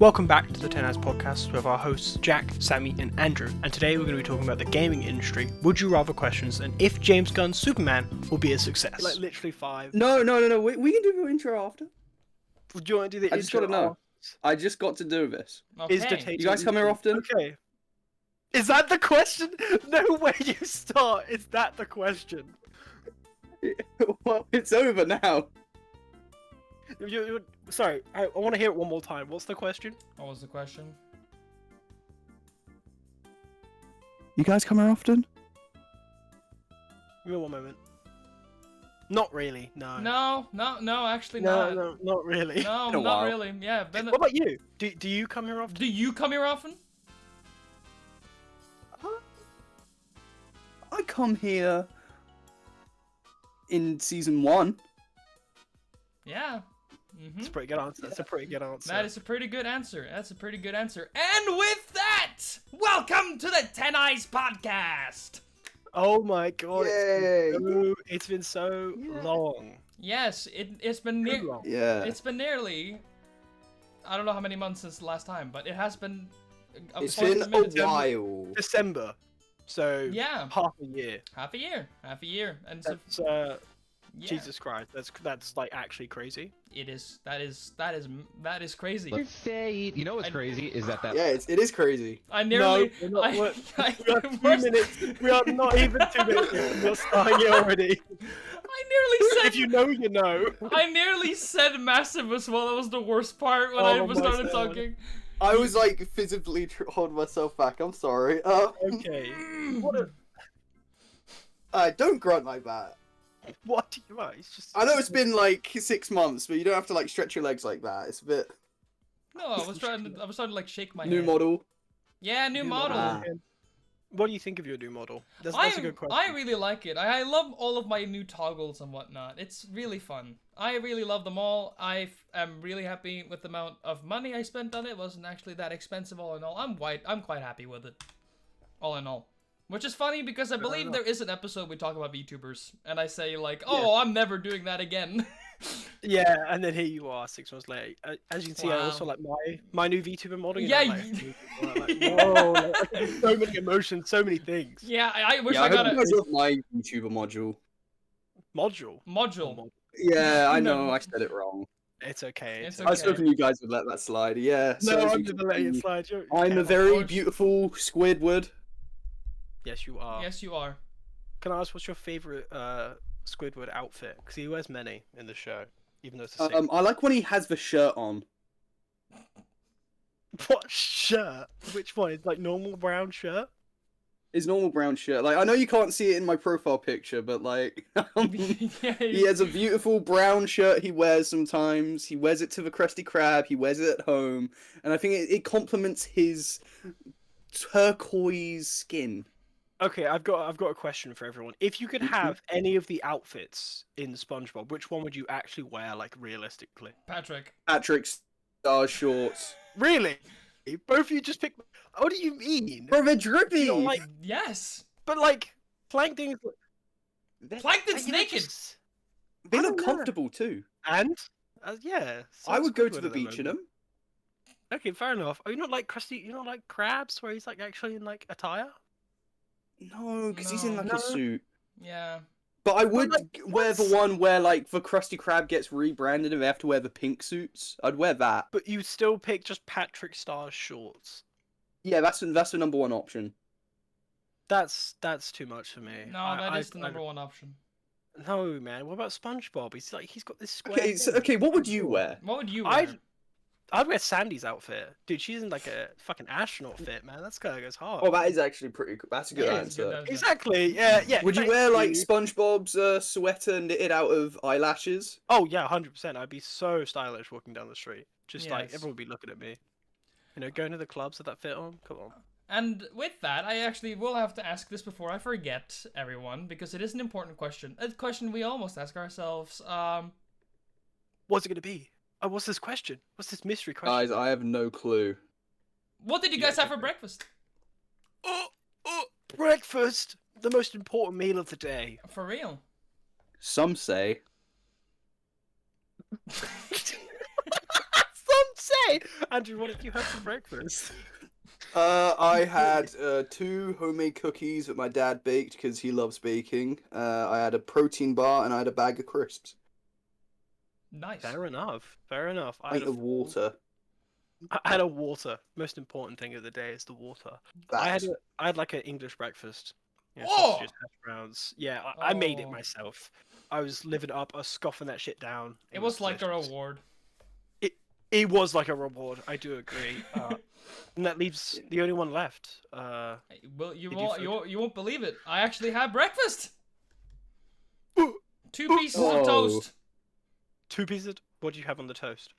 Welcome back to the 10Eyes podcast with our hosts Jack, Sammy, and Andrew. And today we're going to be talking about the gaming industry, would you rather questions, and if James Gunn's Superman will be a success. Like literally 5. No. We can do your intro after. Do you want to do the intro? I just got to know. I just got to do this. Okay. Is DaTato... You guys come here often? Okay. Is that the question? No way you start. Is that the question? Well, it's over now. Sorry, I want to hear it one more time. What's the question? What was the question? You guys come here often? Give me one moment. Not really, no. No, actually No, not. no, not really. No, Been a not while. really. Yeah, What about you? Do you come here often? Do you come here often? I come here in season 1. Yeah. That's a pretty good answer. That's a pretty good answer. That is a pretty good answer. That's a pretty good answer. And with that, welcome to the 10 Eyes podcast. Oh my god! Yay. It's been so long. Yes, it's been Too long. Yeah. it's been nearly, I don't know how many months since the last time, but it has been. It's quite been a minute. a while. December, so Yeah, half a year. half a year, and so, That's yeah, Jesus Christ. That's like actually crazy. it is. That is crazy. Your fate. You know what's crazy is that Yeah, it is crazy. I nearly. we're not- we're- I, We are 2 minutes. We are not even 2 minutes. In. We're starting it already. I nearly said. If you know, you know. I nearly said massive as well. That was the worst part when I Oh was my started God. talking. I was like physically holding myself back. I'm sorry. Okay. What? Don't grunt like that. What do you want? It's just. I know it's been like 6 months, but you don't have to like stretch your legs like that. It's a bit No, I was trying to like shake my new head. model. Yeah, new model. What do you think of your new model? That's a good question. I really like it. I love all of my new toggles and whatnot. It's really fun. I really love them all. I am really happy with the amount of money I spent on it. It wasn't actually that expensive all in all. I'm quite happy with it. All in all. Which is funny because I believe there is an episode we talk about VTubers, and I say like, "Oh, I'm never doing that again." Yeah, and then here you are 6 months later. As you can see, I Wow. also like my new VTuber model. Yeah, Whoa, like, so many emotions, so many things. Yeah, I wish Yeah, I I got hope a you guys love my YouTuber module. Module. module. Yeah, I No. know I said it wrong. It's okay. It's I was okay. hoping you guys would let that slide. Yeah. No, as I'm you never can letting it see, slide. I'm a Of very course. beautiful Squidward. Yes, you are. Yes, you are. Can I ask what's your favorite Squidward outfit? Because he wears many in the show, even though it's a secret. I like when he has the shirt on. What shirt? Which one? It's like normal brown shirt? His normal brown shirt. Like I know you can't see it in my profile picture, but like Yeah, he has a beautiful brown shirt he wears sometimes. He wears it to the Krusty Krab. He wears it at home, and I think it complements his turquoise skin. Okay, I've got a question for everyone. If you could have any of the outfits in SpongeBob, which one would you actually wear, like realistically? Patrick. Patrick's star shorts. Really? Both of you just pick. What do you mean? Bro, they're drippy. You don't like, Yes. but like Plankton's. Plankton's you know, naked. just- They I look don't know. comfortable too. And yeah, so I it's would go Squidward to the at beach in moment. them. Okay, fair enough. Are you not like Krusty? You not like Krabs, where he's like actually in like attire? No, because he's in No. like No. a suit. Yeah. But I would like, wear the what's- one where like the Krusty Krab gets rebranded and they have to wear the pink suits. I'd wear that. But you still pick just Patrick Star's shorts. Yeah, that's the number one option. That's too much for me. No, that is the number one option. No, man. What about SpongeBob? He's got this square. Okay, so, thing. okay, what would you wear? What would you wear? I'd wear Sandy's outfit, dude. She's in like a fucking astronaut fit, man. That's kind of goes hard. Oh, that is actually pretty good. That's a good Yeah, answer. it's a good answer. Exactly. Yeah. Would you thank wear like you. SpongeBob's sweater knitted out of eyelashes? Oh yeah, 100%. I'd be so stylish walking down the street. Just like Yes. everyone would be looking at me. You know, going to the clubs with that fit on. Come on. And with that, I actually will have to ask this before I forget, everyone, because it is an important question. A question we almost ask ourselves. What's it gonna be? Oh, what's this question? What's this mystery question? Guys, I have no clue. What did you Yeah, guys have for okay. breakfast? Oh, breakfast, the most important meal of the day. For real? Some say Some say? Andrew, what did you have for breakfast? I had 2 homemade cookies that my dad baked because he loves baking. I had a protein bar and I had a bag of crisps. Nice. Fair enough. Fair enough. Pint of water. I had a water. Most important thing of the day is the water. Facts. I had like an English breakfast. You know, Oh! sausages, hash browns. Yeah, I made it Oh. myself. I was living it up. I was scoffing that shit down. It was like a delicious. reward. It was like a reward. I do agree. And that leaves the only one left. Well, you Did won't you won't believe it. I actually had breakfast. Ooh. 2 pieces of toast. 2 pieces. What do you have on the toast?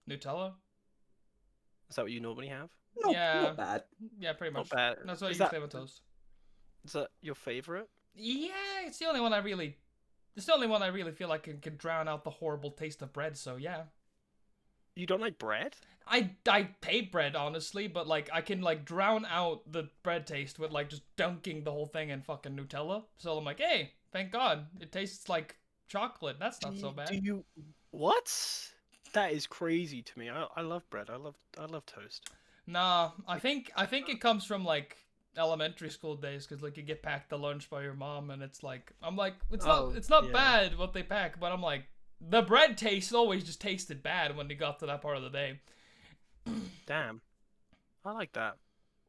Nutella. Is that what you normally have? Not bad. Yeah, pretty much. Not bad. That's what I Is usually have on toast. Is that your favorite? Yeah, it's the only one I really. It's the only one I really feel like can drown out the horrible taste of bread. So yeah. You don't like bread? I hate bread, honestly, but like I can like drown out the bread taste with like just dunking the whole thing in fucking Nutella. So I'm like, hey, thank God, it tastes like chocolate. That's not so bad. Do you? What? That is crazy to me. I love bread. I love toast. Nah, I think it comes from like elementary school days, because like you get packed the lunch by your mom, and it's like I'm like it's not yeah. bad what they pack, but I'm like the bread taste always just tasted bad when they got to that part of the day. Damn. I like that.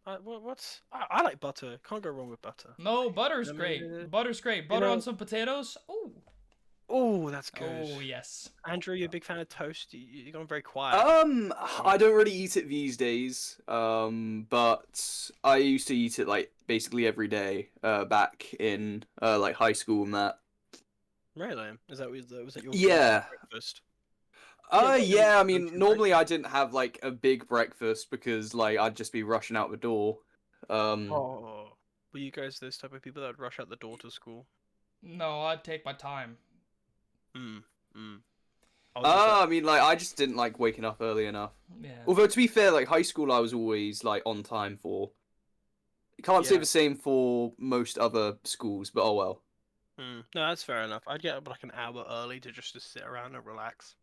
I like butter. Can't go wrong with butter. No, butter's I mean, great. Butter's great. Butter know- on some potatoes. Ooh. Oh, that's good. Oh yes. Andrew, you're a big fan of toast. You're going very quiet. I don't really eat it these days. But I used to eat it like basically every day. Back in like high school and that. Really? Was that your Yeah. breakfast? Yeah. I Don't mean, you normally I didn't have like a big breakfast because like I'd just be rushing out the door. Oh, were you guys those type of people that would rush out the door to school? No, I'd take my time. Mm. I was just I mean, like I just didn't like waking up early enough. Yeah. Although to be fair, like high school, I was always like on time for. Can't say Yeah. the same for most other schools, but oh well. No, that's fair enough. I'd get up like an hour early to sit around and relax.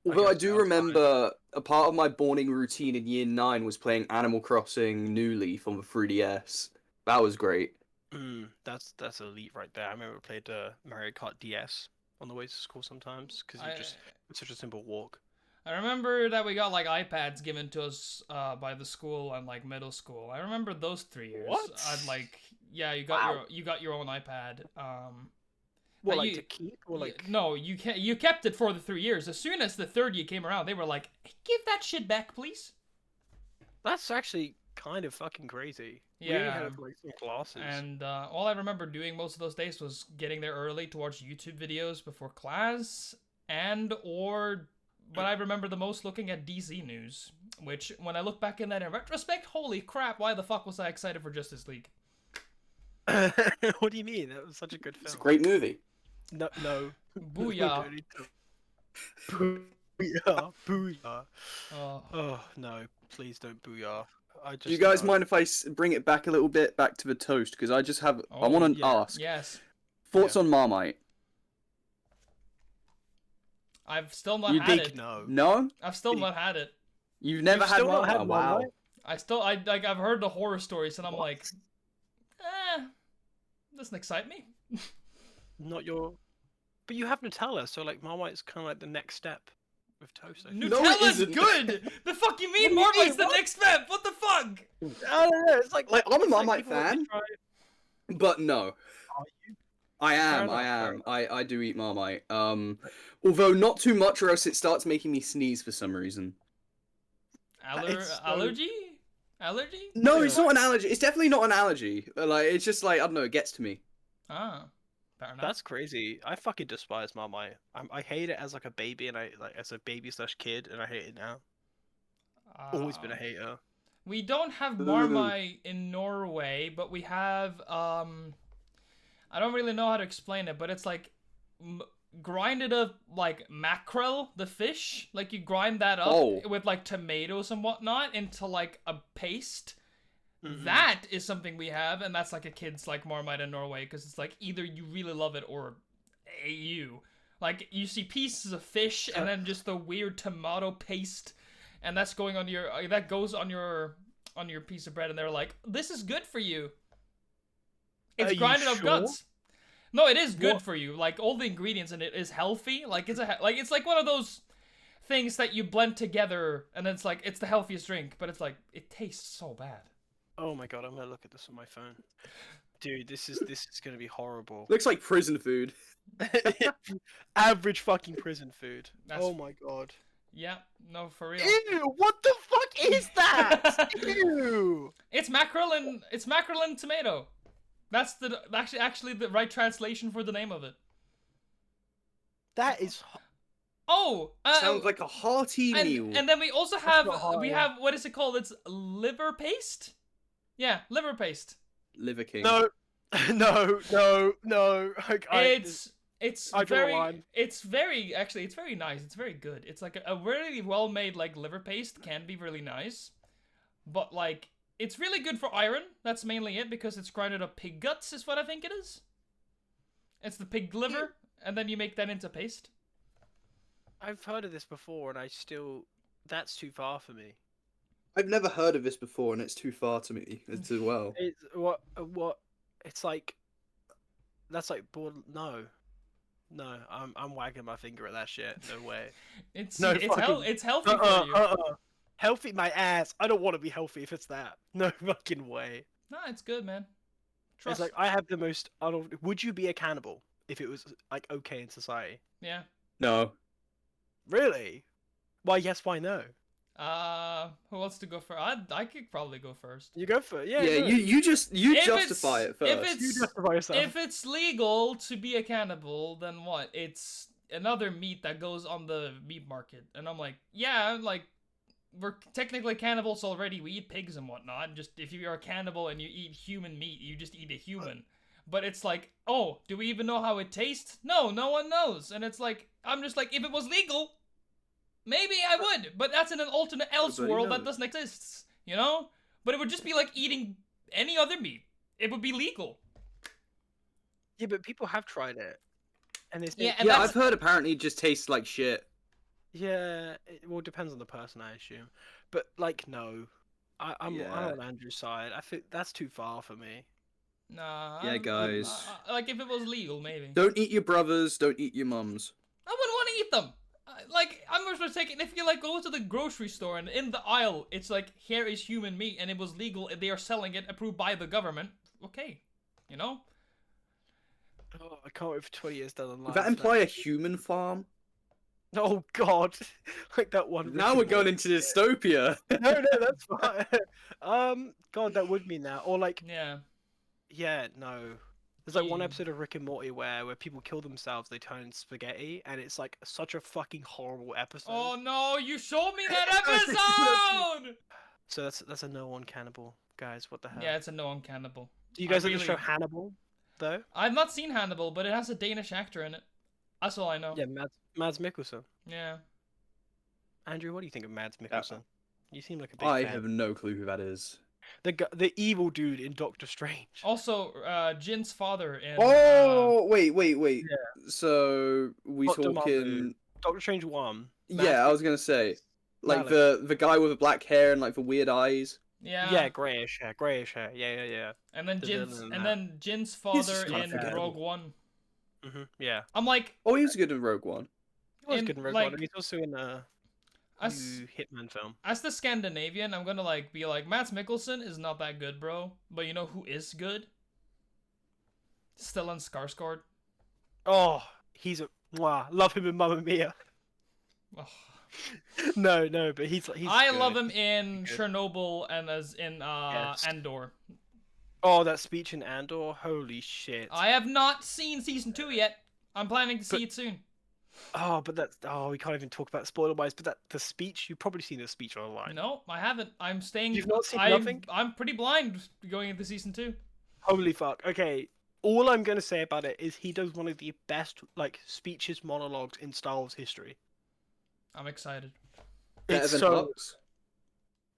Although I guess do sounds remember a part of my morning routine in year 9 was playing Animal Crossing New Leaf on the 3DS. That was great. That's elite right there. I remember I played Mario Kart DS on the way to school sometimes because it's such a simple walk. I remember that we got like iPads given to us by the school and like middle school. I remember those 3 years. What? I'd like you got your own iPad. What, but like to keep or like? No, you kept it for the 3 years. As soon as the third year came around, they were like, hey, "Give that shit back, please." That's actually kind of fucking crazy. We only Yeah. had like some classes. And all I remember doing most of those days was getting there early to watch YouTube videos before class, but I remember the most looking at DC news, which when I look back in that in retrospect, holy crap, why the fuck was I excited for Justice League? What do you mean? That was such a good film. It's a great movie. No. Booyah. Booyah. Booyah. Oh. Oh, no. Please don't booyah. Do you guys mind if I bring it back a little bit, back to the toast? Because I just have. I want to ask. Yes. Thoughts on Marmite? I've still not You had big it. no. No? I've still not had it. You've never You've had still not Marmite? had Wow. Marmite? I've heard the horror stories and I'm What? like, doesn't excite me. Not your. But you have Nutella, so like Marmite's kind of like the next step with toast. I think. No, it Nutella's isn't. good! The fuck you mean? What do you Marmite's mean? the What? next step! What the fuck? I don't know. It's like I'm a it's like Marmite people that fan. try- But no. Are you? I am. enough, I fair am. I do eat Marmite. Although not too much, or else it starts making me sneeze for some reason. It's so- Allergy? Allergy? No, Yeah. it's not an allergy. It's definitely not an allergy. Like it's just like I don't know. It gets to me. Ah, fair enough. That's crazy. I fucking despise Marmite. I hate it as like a baby, and I like as a baby/kid, and I hate it now. Always been a hater. We don't have Ooh. Marmite in Norway, but we have I don't really know how to explain it, but it's like grinded up like mackerel, the fish. Like you grind that up Oh. with like tomatoes and whatnot into like a paste. Mhm. That is something we have, and that's like a kid's like Marmite in Norway, because it's like either you really love it or you. Like you see pieces of fish and then just the weird tomato paste, and that's going on your that goes on your piece of bread, and they're like, "This is good for you." It's grinded up guts. No, it is good for you. Like all the ingredients in it is healthy. Like it's it's like one of those things that you blend together, and then it's like it's the healthiest drink, but it's like it tastes so bad. Oh my god, I'm gonna look at this on my phone. Dude, this is gonna be horrible. Looks like prison food. Average fucking prison food. That's- Oh my god. Yeah, no, for real. Ew! What the fuck is that? Ew! It's mackerel and tomato. That's the actually the right translation for the name of it. That is. Oh, Sounds like a hearty meal. and then we also have not hard, yeah. what is it called? It's liver paste. Yeah, liver paste. Liver King. No, no. It's I draw a very line. it's very nice. It's very good. It's like a really well made like liver paste can be really nice, but like it's really good for iron. That's mainly it because it's grinded up pig guts is what I think it is. It's the pig liver, and then you make that into paste. I've heard of this before, and that's too far for me. I've never heard of this before, and it's too far to me as well. It's what? It's like. That's like no. I'm wagging my finger at that shit. No way. It's fucking- it's healthy for you. Healthy my ass. I don't want to be healthy if it's that. No fucking way. No, it's good, man. Trust. It's like I have the most. Would you be a cannibal if it was like okay in society? Yeah. No. Really? Why yes? Why no? Who wants to go first? I could probably go first. You go for it. Yeah. Yeah, no. you If justify it first. You justify yourself. If it's legal to be a cannibal, then what? It's another meat that goes on the meat market, and I'm like, yeah, like we're technically cannibals already. We eat pigs and whatnot. Just if you're a cannibal and you eat human meat, you just eat a human. But it's like, oh, do we even know how it tastes? No, no one knows. And it's like, I'm just like, if it was legal, maybe I would. But that's in an alternate else Nobody world that knows. doesn't exist, you know? But it would just be like eating any other meat. It would be legal. Yeah, but people have tried it, and it's Yeah, and Yeah, that's- I've heard apparently it just tastes like shit. yeah. It depends on the person, I assume. But like, no, I'm Yeah. on Andrew's side. I think that's too far for me. Nah. Yeah, guys. Like if it was legal, maybe. Don't eat your brothers, don't eat your mums. I wouldn't want to eat them. Like, I'm just gonna take it. If you like go to the grocery store and in the aisle, it's like, here is human meat, and it was legal, and they are selling it, approved by the government. Okay, you know. Oh, I can't wait for 20 years down the line. Does that imply a human farm? Oh God, like that one. Now we're going into dystopia. No, that's fine. God, that would mean that, or like, Yeah. yeah, no. There's like one Yeah. episode of Rick and Morty where people kill themselves, they turn into spaghetti, and it's like such a fucking horrible episode. Oh no, you showed me that episode. So that's a no on Cannibal, guys. What the hell? Yeah, it's a no on cannibal. Do you guys I like the show really- Hannibal, though? I've not seen Hannibal, but it has a Danish actor in it. That's all I know. Yeah, Mads Mikkelsen. Yeah. Andrew, what do you think of Mads Mikkelsen? You seem like a big I fan. have no clue who that is. The evil dude in Doctor Strange. Also, Jin's father in. Oh, wait. Yeah. So we Dr. talking? Doctor Strange 1. Yeah, I was gonna say, like Malik. the guy with the black hair and like the weird eyes. Yeah. Yeah, grayish hair. Yeah. And then the Jin's villain in and that. then Jin's father just not in forgettable. Rogue One. Yeah. I'm like, Oh, he was good in Rogue One. He was In, good in Rogue like, One, and he's also in a as new Hitman film. as the Scandinavian, I'm gonna like be like, Mads Mikkelsen is not that good, bro. But you know who is good? Stellan Skarsgård. Oh, he's a love him in Mamma Mia. Oh. No, but he's I good. love him in He's good. Chernobyl and as in Yes. Andor. Oh, that speech in Andor, holy shit. I have not seen season 2 yet. I'm planning to see But- it soon. Oh, but we can't even talk about spoiler wise. But the speech, you've probably seen the speech online. No, I haven't. I'm staying. You've not seen I'm, nothing? I'm pretty blind going into season 2. Holy fuck. Okay, all I'm gonna say about it is he does one of the best like speeches monologues in Star Wars history. I'm excited. Better It's than so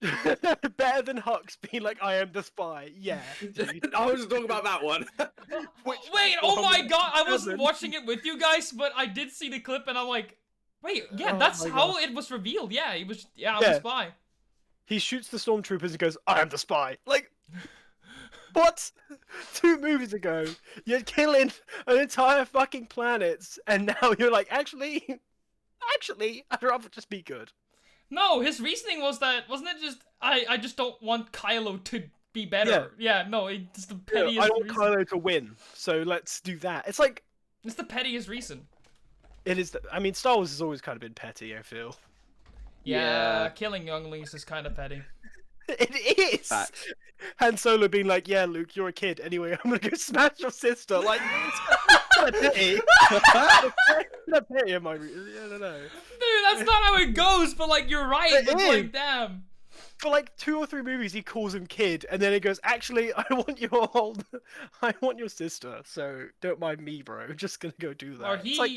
Hux. Better than Hux being like, I am the spy. Yeah. I was talking about that one. Wait, oh my god, I wasn't 7. watching it with you guys, but I did see the clip and I'm like, wait, yeah, Oh that's my how God. it was revealed. Yeah, I'm Yeah. a spy. He shoots the stormtroopers and goes, I am the spy. Like, what? 2 movies ago, you're killing an entire fucking planet, and now you're like, actually, I'd rather just be good. No, his reasoning was that, wasn't it just, I just don't want Kylo to be better. Yeah, no, it's the Yeah, pettiest I want reason. Kylo to win, so let's do that. It's like, It's the pettiest reason. it is, I mean, Star Wars has always kind of been petty, I feel. Yeah, Yeah. killing younglings is kind of petty. It is! Facts. Han Solo being like, yeah, Luke, you're a kid. Anyway, I'm gonna go smash your sister. Like, it's kind of pity. Kind of pity in my... I don't know. Dude, that's not how it goes, but like, you're right. It It's is. like, damn. For like 2 or 3 movies, he calls him kid, and then he goes, actually, I want your sister, so don't mind me, bro. I'm just gonna go do that. Or It's he... like,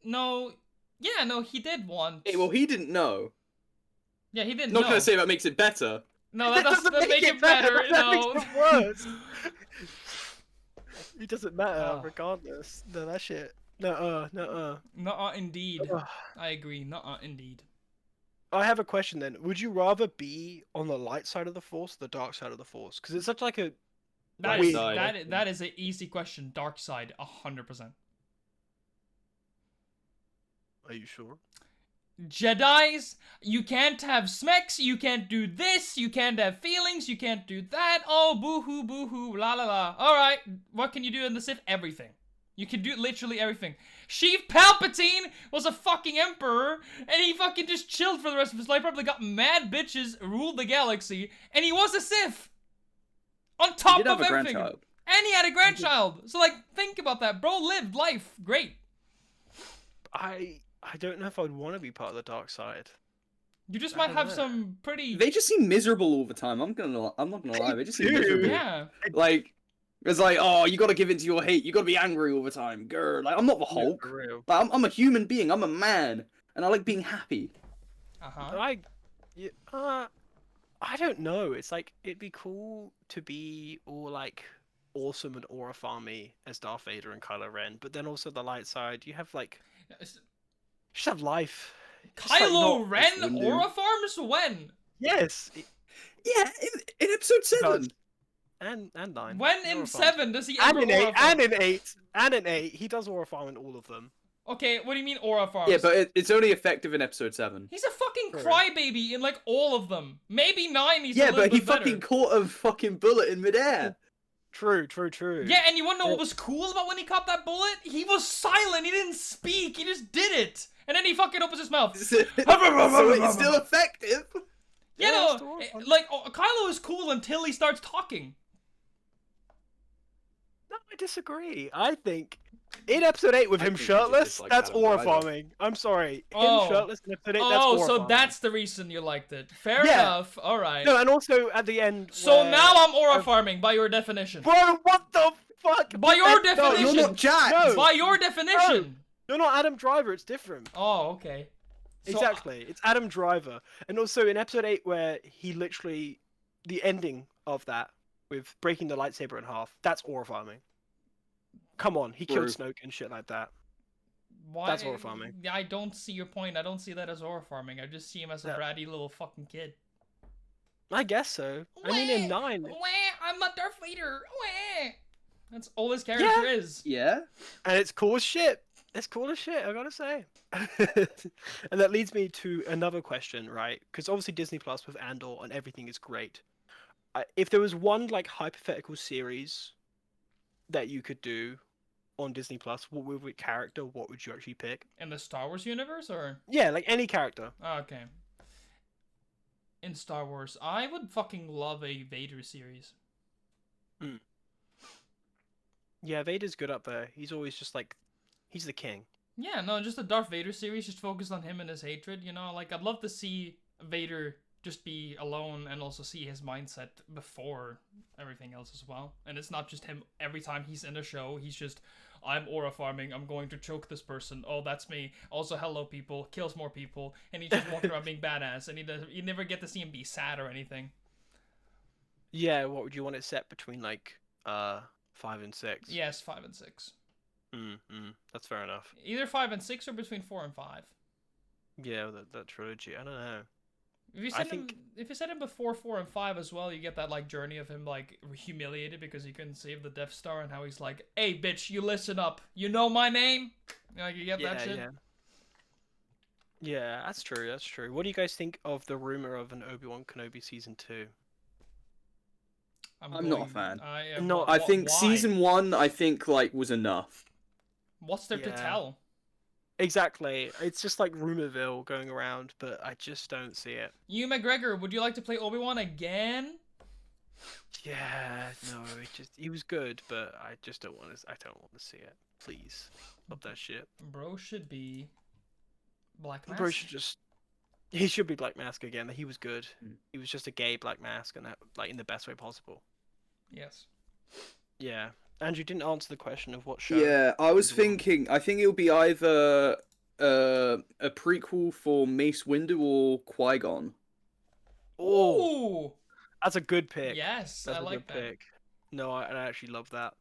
No... Yeah, no, he did want... Hey, well, he didn't know. Yeah, he didn't Not know. gonna say that makes it better. No, that doesn't make it better. That No. makes it worse. It doesn't matter, Oh. regardless. No, that shit. Nuh-uh. Nuh-uh, indeed. Ugh. I agree. Nuh-uh, indeed. I have a question then. Would you rather be on the light side of the Force or the dark side of the Force? Because it's such like a... That Dark is side. that is an easy question. Dark side, 100%. Are you sure? Jedis, you can't have smeks, you can't do this, you can't have feelings, you can't do that. Oh, boo-hoo, boo-hoo, la la la. Alright, what can you do in the Sith? Everything. You can do literally everything. Sheev Palpatine was a fucking emperor, and he fucking just chilled for the rest of his life, probably got mad bitches, ruled the galaxy, and he was a Sith! On top did of have a everything. grandchild. And he had a grandchild! So like, think about that. Bro lived life. Great. I don't know if I'd want to be part of the dark side. You just I might don't have know. some pretty... They just seem miserable all the time. I'm not gonna lie. They just seem do. miserable. Yeah. Like, it's like, oh, you gotta give in to your hate. You gotta be angry all the time. Grr. Like, I'm not the Yeah, Hulk. for real. Like, I'm a human being. I'm a man, and I like being happy. Uh-huh. I don't know. It's like, it'd be cool to be all like awesome and aura farmy as Darth Vader and Kylo Ren, but then also the light side, you have like, just have life. Just, like, Kylo not- Ren Windu. aura farms? When? Yes, Yeah, in episode 7. does. and 9. When He in aura farms. 7 does he And ever in aura 8, farm? and in 8, he does aura farm in all of them. Okay, what do you mean aura farms? Yeah, but it's only effective in episode 7. He's a fucking True. crybaby in like all of them. Maybe 9 he's a Yeah, little but he bit better. fucking caught a fucking bullet in midair. True. Yeah, and you wanna know what was cool about when he caught that bullet? He was silent, he didn't speak, he just did it! And then he fucking opens his mouth. So it's still effective. Yeah, Yeah, it's no, still aura farm. like, Kylo is cool until he starts talking. No, I disagree. I think in episode 8 with I him think you just shirtless, dislike that's Adam aura Driver. farming. I'm sorry. Him Oh. shirtless in episode 8, that's Oh, aura so farming. that's the reason you liked it. Fair Yeah. enough, alright. No, and also at the end. So where- now I'm aura farming, by your definition. Bro, what the fuck? By your No, definition. You're not Jack. No. By your definition! You're not Adam Driver. It's different. Oh, okay. So, Exactly. It's Adam Driver. And also in episode 8 where he literally, the ending of that with breaking the lightsaber in half, that's aura farming. Come on, he killed True. Snoke and shit like that. why... That's aura farming. I don't see your point. I don't see that as aura farming. I just see him as a Yeah. bratty little fucking kid. I guess so. I mean, in 9, Wah, I'm not Darth Vader. Wah. That's all his character is. Yeah. and it's cool as shit. It's cool as shit, I gotta say. And that leads me to another question, right? Because obviously Disney Plus with Andor and everything is great. If there was one like hypothetical series that you could do on Disney Plus, what character? What would you actually pick? In the Star Wars universe, or? Yeah, like any character. Oh, okay. In Star Wars, I would fucking love a Vader series. Yeah, Vader's good up there. He's always just like, he's the king. Yeah, no, just a Darth Vader series, just focused on him and his hatred, you know? Like, I'd love to see Vader just be alone and also see his mindset before everything else as well. And it's not just him every time he's in a show, he's just, I'm aura farming, I'm going to choke this person, oh that's me, also hello people, kills more people, and he just walking around being badass, and you never get to see him be sad or anything. Yeah, what would you want it set between, like, 5 and 6? Yes, 5 and 6. That's fair enough. Either 5 and 6 or between 4 and 5. Yeah, that trilogy, I don't know. If you set him before 4 and 5 as well, you get that like journey of him like humiliated because he couldn't save the Death Star, and how he's like, "Hey, bitch, you listen up. You know my name." Like you get that shit. Yeah, that's true. That's true. What do you guys think of the rumor of an Obi-Wan Kenobi season 2? I'm not a fan. I think why? season 1, I think like was enough. What's there to tell? Exactly. It's just like rumorville going around, but I just don't see it. Ewan McGregor, would you like to play Obi-Wan again? Yeah, no, he was good, but I just don't want to. I don't want to see it. Please, love that shit. Bro should be Black Mask. Bro he should be Black Mask again. He was good. He was just a gay Black Mask, and that like in the best way possible. Yes. Yeah. Andrew didn't answer the question of what show. Yeah, I was thinking. I think it'll be either a prequel for Mace Windu or Qui-Gon. Oh, that's a good pick. Yes, that's I a like good that. pick. No, I actually love that.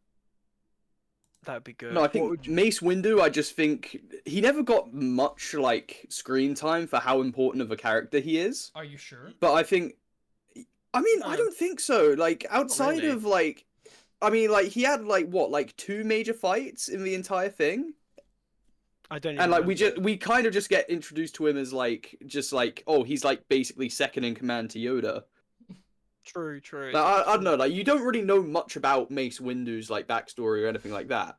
That'd be good. No, I think Mace Windu. I just think he never got much like screen time for how important of a character he is. Are you sure? But I think, I mean, I don't think so. Like outside really. of like. I mean, like, he had, like, what, like, 2 major fights in the entire thing? I don't even And, like, remember. we kind of just get introduced to him as, like, just, like, oh, he's, like, basically second in command to Yoda. True. Like, I don't know, like, you don't really know much about Mace Windu's, like, backstory or anything like that.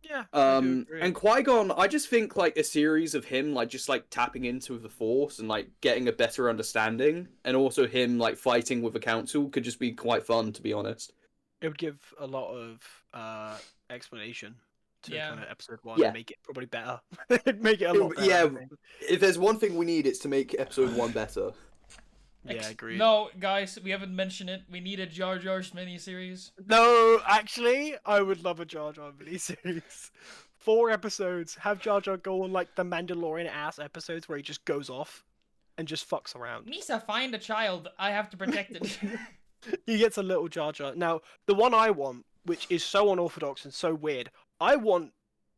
Yeah, I do agree. And Qui-Gon, I just think, like, a series of him, like, just, like, tapping into the Force and, like, getting a better understanding, and also him, like, fighting with the Council could just be quite fun, to be honest. It would give a lot of explanation to kind of episode 1 and make it probably better. Make it a lot better. Yeah, if there's one thing we need, it's to make episode 1 better. Yeah, agreed. No, guys, we haven't mentioned it. We need a Jar Jar's miniseries. No, actually, I would love a Jar Jar miniseries. 4 episodes. Have Jar Jar go on like the Mandalorian ass episodes where he just goes off and just fucks around. Misa, find a child. I have to protect it. He gets a little Jar Jar. Now, the one I want, which is so unorthodox and so weird, I want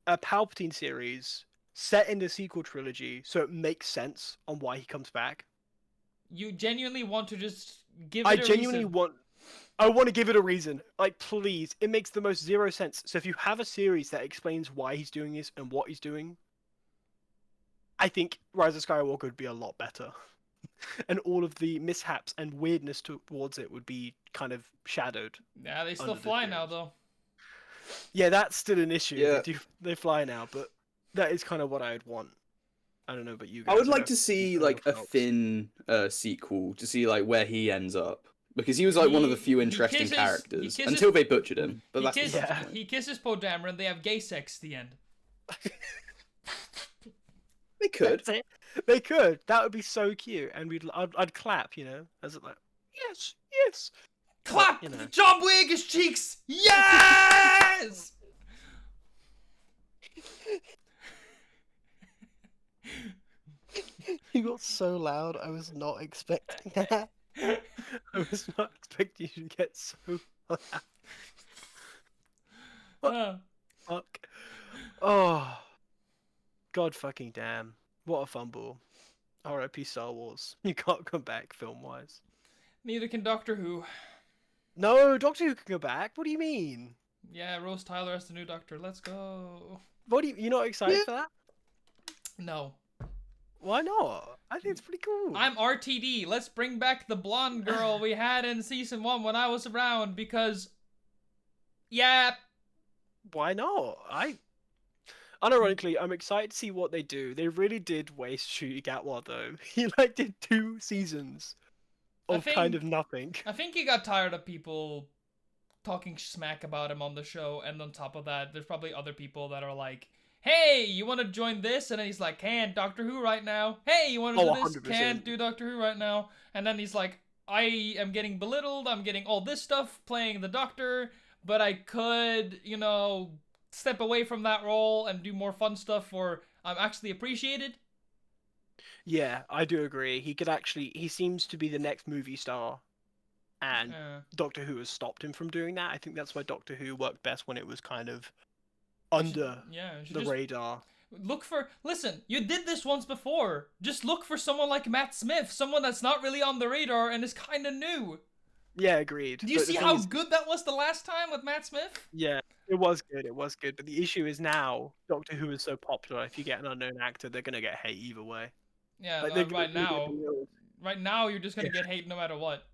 a Palpatine series set in the sequel trilogy so it makes sense on why he comes back. You genuinely want to just give it I a genuinely reason. I want to give it a reason. Like, please. It makes the most zero sense. So if you have a series that explains why he's doing this and what he's doing, I think Rise of Skywalker would be a lot better. And all of the mishaps and weirdness towards it would be kind of shadowed. Yeah, they still fly now, though. Yeah, that's still an issue. Yeah. They fly now, but that is kind of what I'd want. I don't know about you guys. I would like to see, like, a Finn sequel, to see, like, where he ends up. Because he was, like, one of the few interesting characters, until they butchered him. But he kisses Poe Dameron, and they have gay sex at the end. They could. That's it. They could. That would be so cute, and I'd clap, you know, as it like, yes. Clap! But, you know. John Boyega's cheeks! Yes! You got so loud. I was not expecting that. I was not expecting you to get so loud. Fuck. Oh. God fucking damn. What a fumble. R.I.P. Star Wars. You can't come back film-wise. Neither can Doctor Who. No, Doctor Who can go back. What do you mean? Yeah, Rose Tyler as the new Doctor. Let's go. You're not excited for that? No. Why not? I think it's pretty cool. I'm RTD. Let's bring back the blonde girl we had in season 1 when I was around, because... Yeah. Why not? Unironically, I'm excited to see what they do. They really did waste Ncuti Gatwa, though. He, like, did 2 seasons of kind of nothing. I think he got tired of people talking smack about him on the show, and on top of that, there's probably other people that are like, hey, you want to join this? And then he's like, can't Doctor Who right now. Hey, you want to do this? 100%. Can't do Doctor Who right now. And then he's like, I am getting belittled. I'm getting all this stuff playing the Doctor, but I could, you know, step away from that role and do more fun stuff where I'm actually appreciated. Yeah, I do agree. He seems to be the next movie star, and Doctor Who has stopped him from doing that. I think that's why Doctor Who worked best when it was kind of under the radar. Listen, you did this once before. Just look for someone like Matt Smith, someone that's not really on the radar and is kind of new. Yeah, agreed. Do you see how good that was the last time with Matt Smith? Yeah, it was good. It was good. But the issue is now Doctor Who is so popular. If you get an unknown actor, they're gonna get hate either way. Yeah, Like, right now you're just gonna get hate no matter what.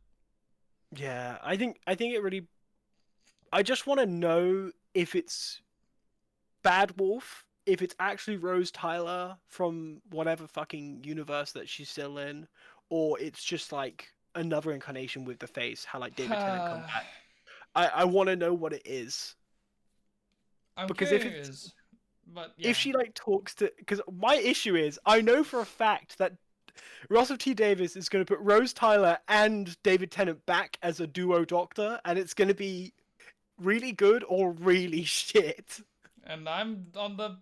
Yeah, I think it really. I just want to know if it's Bad Wolf, if it's actually Rose Tyler from whatever fucking universe that she's still in, or it's just like another incarnation with the face, how like David Tennant come back. I want to know what it is. I'm because curious, but yeah. if she like talks to, because my issue is I know for a fact that Russell T Davies is going to put Rose Tyler and David Tennant back as a duo Doctor, and it's going to be really good or really shit. And I'm on the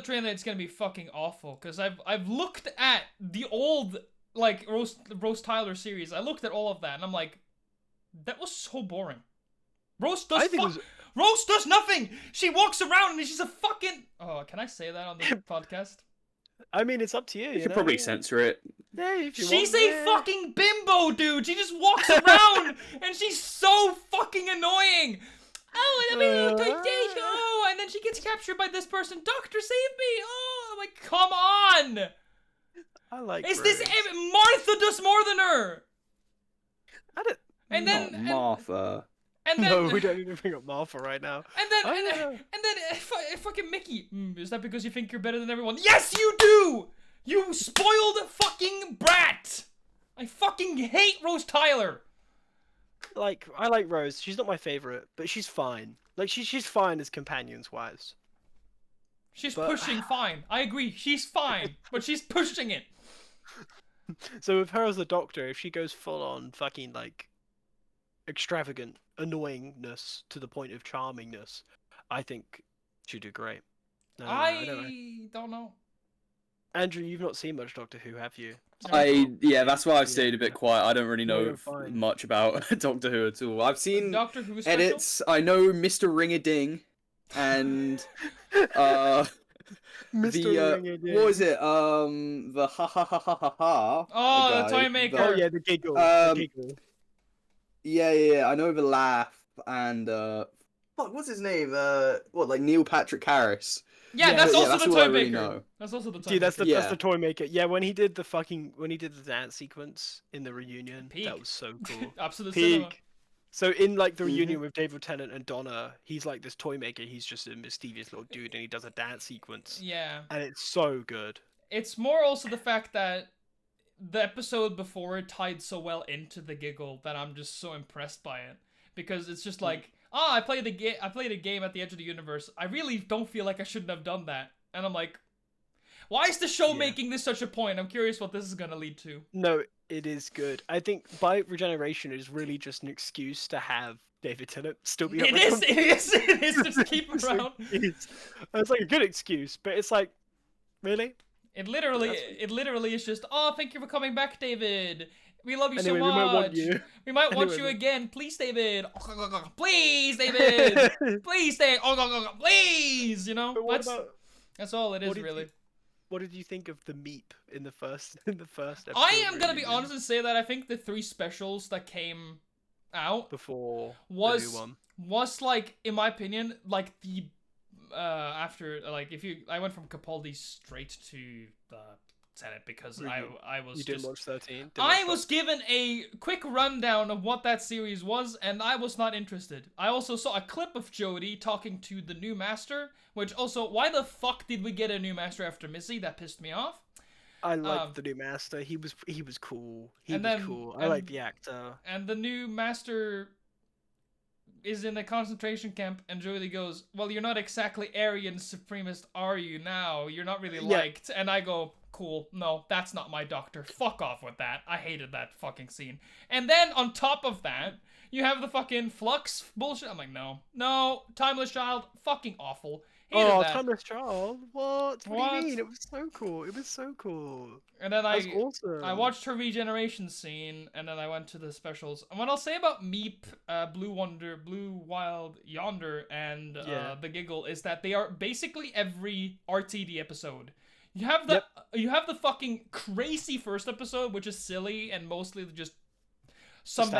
train that it's gonna be fucking awful, because I've looked at the old like Rose Tyler series. I looked at all of that and I'm like, that was so boring. Rose does nothing. She walks around and she's a fucking. Oh, can I say that on the podcast? I mean, it's up to you. You should probably censor it. Yeah, if you she's want, a fucking bimbo, dude. She just walks around and she's so fucking annoying. Oh, and and then she gets captured by this person. Doctor, save me! Oh, I'm like, come on! I like. Is this Martha does more than her? I don't. And then Martha. And then, no, we don't even bring up Martha right now. And then fucking Mickey. Is that because you think you're better than everyone? Yes, you do! You spoiled fucking brat! I fucking hate Rose Tyler. Like, I like Rose. She's not my favorite, but she's fine. Like, she's fine as companions wise. She's pushing fine. I agree. She's fine, but she's pushing it. So with her as the Doctor, if she goes full on fucking like extravagant annoyingness to the point of charmingness, I think she'd do great. I don't know. Andrew, you've not seen much Doctor Who, have you? That's why I've stayed a bit quiet. I don't really know much about Doctor Who at all. I've seen Doctor Who edits. I know Mr. Ring-a-Ding, and Mr. Ring-a-Ding. what was it? The ha ha ha ha ha ha. Oh, the toy maker. Oh yeah, the giggle. The giggle. Yeah. I know the laugh and what's his name? Like Neil Patrick Harris. Yeah, that's also that's the all toy I really maker. know. That's also the toy Dude, that's maker. the toy maker. Yeah, when he did the dance sequence in the reunion, Peak. that was so cool. Absolute Peak. cinema. So in like the reunion with David Tennant and Donna, he's like this toy maker. He's just a mischievous little dude, and he does a dance sequence. Yeah. And it's so good. It's more also the fact that the episode before it tied so well into the giggle that I'm just so impressed by it, because it's just like, I played a game at the edge of the universe. I really don't feel like I shouldn't have done that. And I'm like, why is the show making this such a point? I'm curious what this is going to lead to. No, it is good. I think by regeneration is really just an excuse to have David Tennant still be. It is to keep him around. It's like a good excuse, but it's like, really? It literally is just, thank you for coming back, David. We love you anyway, so much. We might want you. We might want you again. Please, David. Please, David. Please, David. Please. You know. That's all it is, really. What did you think of the Meep in the first episode? I am gonna be honest and say that I think the 3 specials that came out before was the new one was like, in my opinion, like the after, like, I went from Capaldi straight to the Senate because I was you didn't watch 13. I was given a quick rundown of what that series was, and I was not interested. I also saw a clip of Jodie talking to the new master, which also, why the fuck did we get a new master after Missy? That pissed me off. I liked the new master. He was cool. He was cool. I like the actor. And the new master is in a concentration camp, and Julie goes, "Well, you're not exactly Aryan supremacist, are you? Now you're not really Yeah. liked." And I go, "Cool, no, that's not my doctor. Fuck off with that. I hated that fucking scene." And then on top of that, you have the fucking Flux bullshit. I'm like, no, Timeless Child, fucking awful. Hated Oh, that. Timeless Child. What? What do What? you mean? It was so cool. It was so cool. And then That was I awesome. watched her regeneration scene, and then I went to the specials. And what I'll say about Meep, Blue Wild Yonder, and Yeah. The Giggle is that they are basically every RTD episode. You have the fucking crazy first episode, which is silly and mostly just some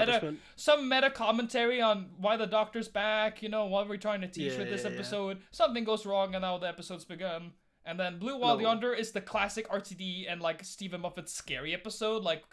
meta commentary on why the Doctor's back. You know, what we're trying to teach with this episode. Something goes wrong, and now the episode's begun. And then Blue Wild Yonder is the classic RTD and like Stephen Moffat's scary episode, like,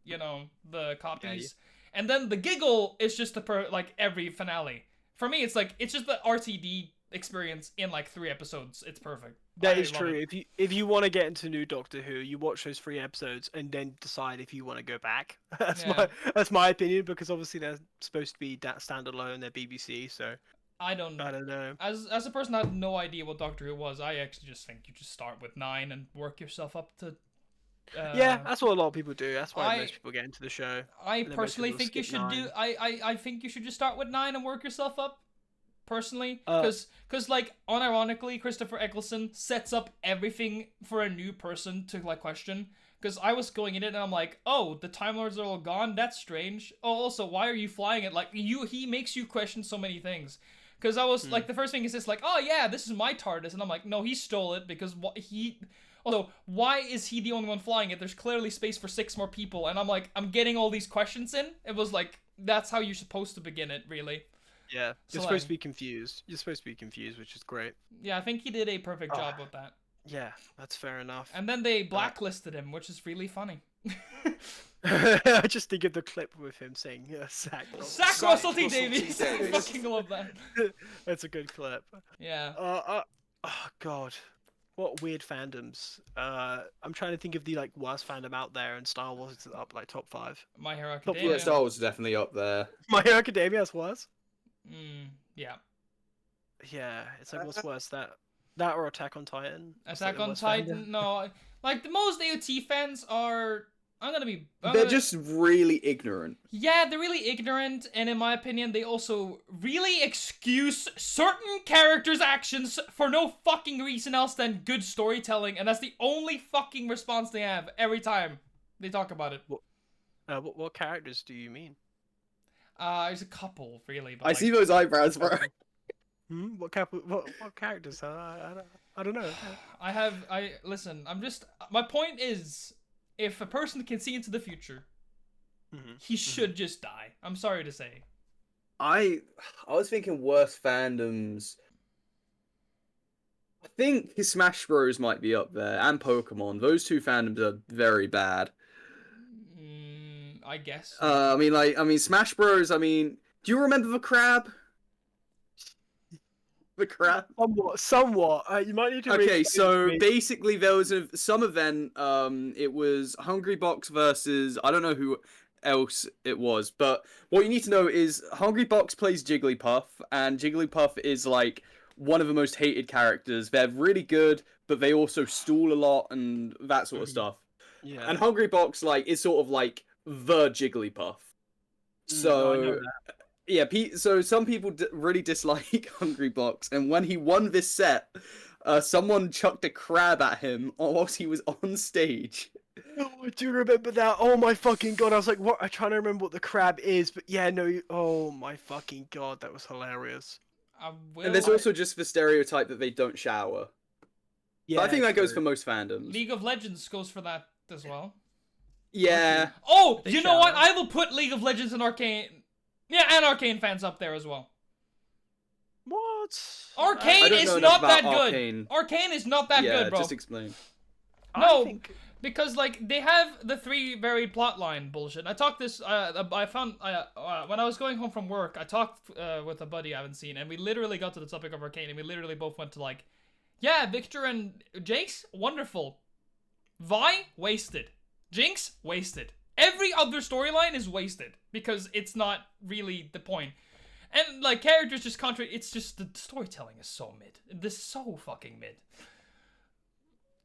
you know, the copies. Yeah. And then The Giggle is just like every finale. For me, it's just the RTD experience in like 3 episodes. It's perfect. That is true. If you want to get into new Doctor Who, you watch those 3 episodes and then decide if you want to go back. That's my opinion, because obviously they're supposed to be standalone. They're BBC, so. I don't know. As a person that had no idea what Doctor Who was, I actually just think you just start with 9 and work yourself up to. Yeah, that's what a lot of people do. That's why most people get into the show. I personally think you should 9. I think you should just start with 9 and work yourself up. Personally, because like unironically, Christopher Eccleston sets up everything for a new person to like question. Because I was going in it and I'm like, oh, the Time Lords are all gone. That's strange. Oh, also, why are you flying it? Like he makes you question so many things. Because I was like, the first thing is just like, oh yeah, this is my TARDIS, and I'm like, no, he stole it because although, why is he the only one flying it? There's clearly space for 6 more people, and I'm like, I'm getting all these questions in. It was like, that's how you're supposed to begin it, really. Yeah, you're supposed to be confused. You're supposed to be confused, which is gret. Yeah, I think he did a perfect job with that. Yeah, that's fair enough. And then they blacklisted him, which is really funny. I just think of the clip with him saying Sack Russell T Davies. I fucking love that. That's a good clip. Yeah. Oh god, what weird fandoms. I'm trying to think of the like worst fandom out there, and Star Wars is up like top 5. My Hero Academia. Yeah, Star Wars is definitely up there. My Hero Academia is worse. Yeah. Yeah, it's like what's worse, that or Attack on Titan? Attack on Titan, no. Like the most AOT fans are. They're just really ignorant. Yeah, they're really ignorant, and in my opinion, they also really excuse certain characters' actions for no fucking reason else than good storytelling, and that's the only fucking response they have every time they talk about it. What characters do you mean? There's a couple, really. But I see those eyebrows, bro. What characters? I don't know. Listen, my point is, if a person can see into the future, he should just die. I'm sorry to say. I was thinking worst fandoms. I think his Smash Bros might be up there, and Pokemon. Those 2 fandoms are very bad. I guess. I mean, Smash Bros. I mean, do you remember the crab? The crab? Somewhat. You might need to. Okay, so basically there was some event. It was Hungry Box versus I don't know who else it was, but what you need to know is Hungry Box plays Jigglypuff, and Jigglypuff is like one of the most hated characters. They're really good, but they also stool a lot and that sort of stuff. Yeah. And Hungry Box is sort of like the Jigglypuff. So. I know that. Yeah, so some people really dislike Hungry Box, and when he won this set, someone chucked a crab at him whilst he was on stage. Oh, I do remember that. Oh my fucking god, I was like, what? I'm trying to remember what the crab is, but yeah, no. Oh my fucking god, that was hilarious. And there's also just the stereotype that they don't shower. Yeah, but I think that goes for most fandoms. League of Legends goes for that as well. Yeah. Oh, you know what? I will put League of Legends and Arcane. Yeah, and Arcane fans up there as well. What? Arcane is not that good. Arcane is not that good, bro. Just explain. No, because like they have the 3 varied plotline bullshit. I talked this. I found when I was going home from work, I talked with a buddy I haven't seen, and we literally got to the topic of Arcane, and we literally both went to like, yeah, Victor and Jace, wonderful. Vi, wasted. Jinx, wasted. Every other storyline is wasted because it's not really the point. And like characters just contrary. It's just the storytelling is so mid. This is so fucking mid.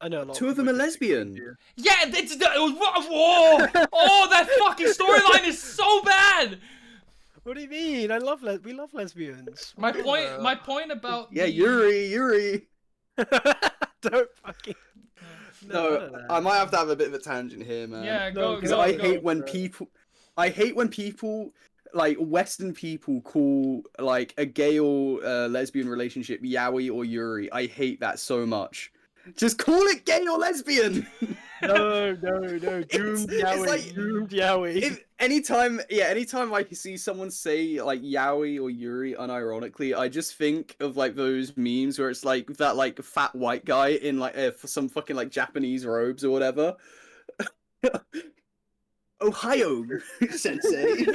I know a lot Two of them are people lesbian. disagree with Yeah, whoa! Oh, that fucking storyline is so bad. you. What do you mean? We love lesbians. My What point. the- My point about Yeah, the... Yuri. Don't fucking. No, I might have to have a bit of a tangent here, man. Yeah, No, go Because go I go. hate when people, like Western people, call like a gay or lesbian relationship yaoi or yuri. I hate that so much. Just call it gay or lesbian. No, doomed yaoi, like- doomed yaoi. Anytime I see someone say like yaoi or yuri unironically, I just think of like those memes where it's like that like fat white guy in like some fucking like Japanese robes or whatever. Ohio sensei.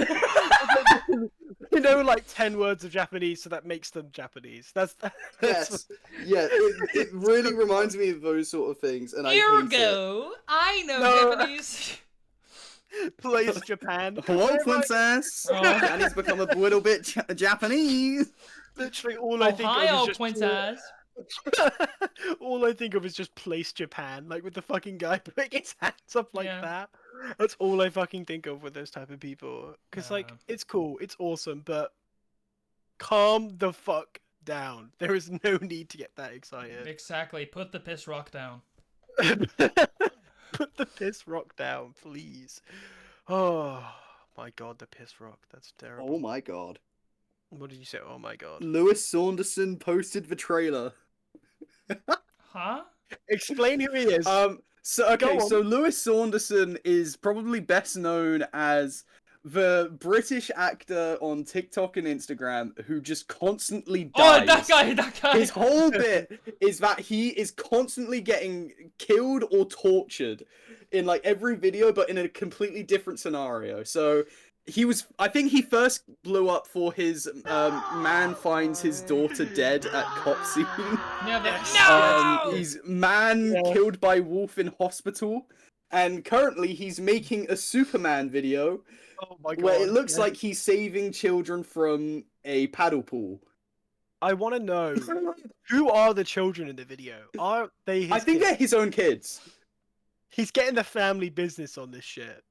You know, like 10 words of Japanese, so that makes them Japanese. That's Yes, yeah, it really reminds me of those sort of things, and I hate it. Ergo, I know No. Japanese. Place Japan. Hello, Where am I- princess. Oh. Danny's become a little bit Japanese. Literally, all I think of Ohio, is just princess. all I think of is just place Japan, like with the fucking guy putting his hands up like Yeah. that. That's all I fucking think of with those type of people. Because like, Yeah. it's cool, it's awesome, but calm the fuck down. There is no need to get that excited. Exactly. Put the piss rock down. Put the piss rock down, please. Oh my god, the piss rock. That's terrible. Oh my god. What did you say? Oh my god. Lewis Saunderson posted the trailer. Huh? Explain who he is. So Go on. Lewis Saunderson is probably best known as the British actor on TikTok and Instagram who just constantly dies. Oh, that guy. His whole bit is that he is constantly getting killed or tortured in like every video, but in a completely different scenario. So I think he first blew up for his man finds his daughter dead at cop scene. Yeah, Yes. no! He's man Yeah. killed by wolf in hospital. And currently he's making a Superman video Oh my god. where it looks yeah. like he's saving children from a paddle pool. I want to know who are the children in the video? Are they his I think kids? they're his own kids. He's getting the family business on this shit.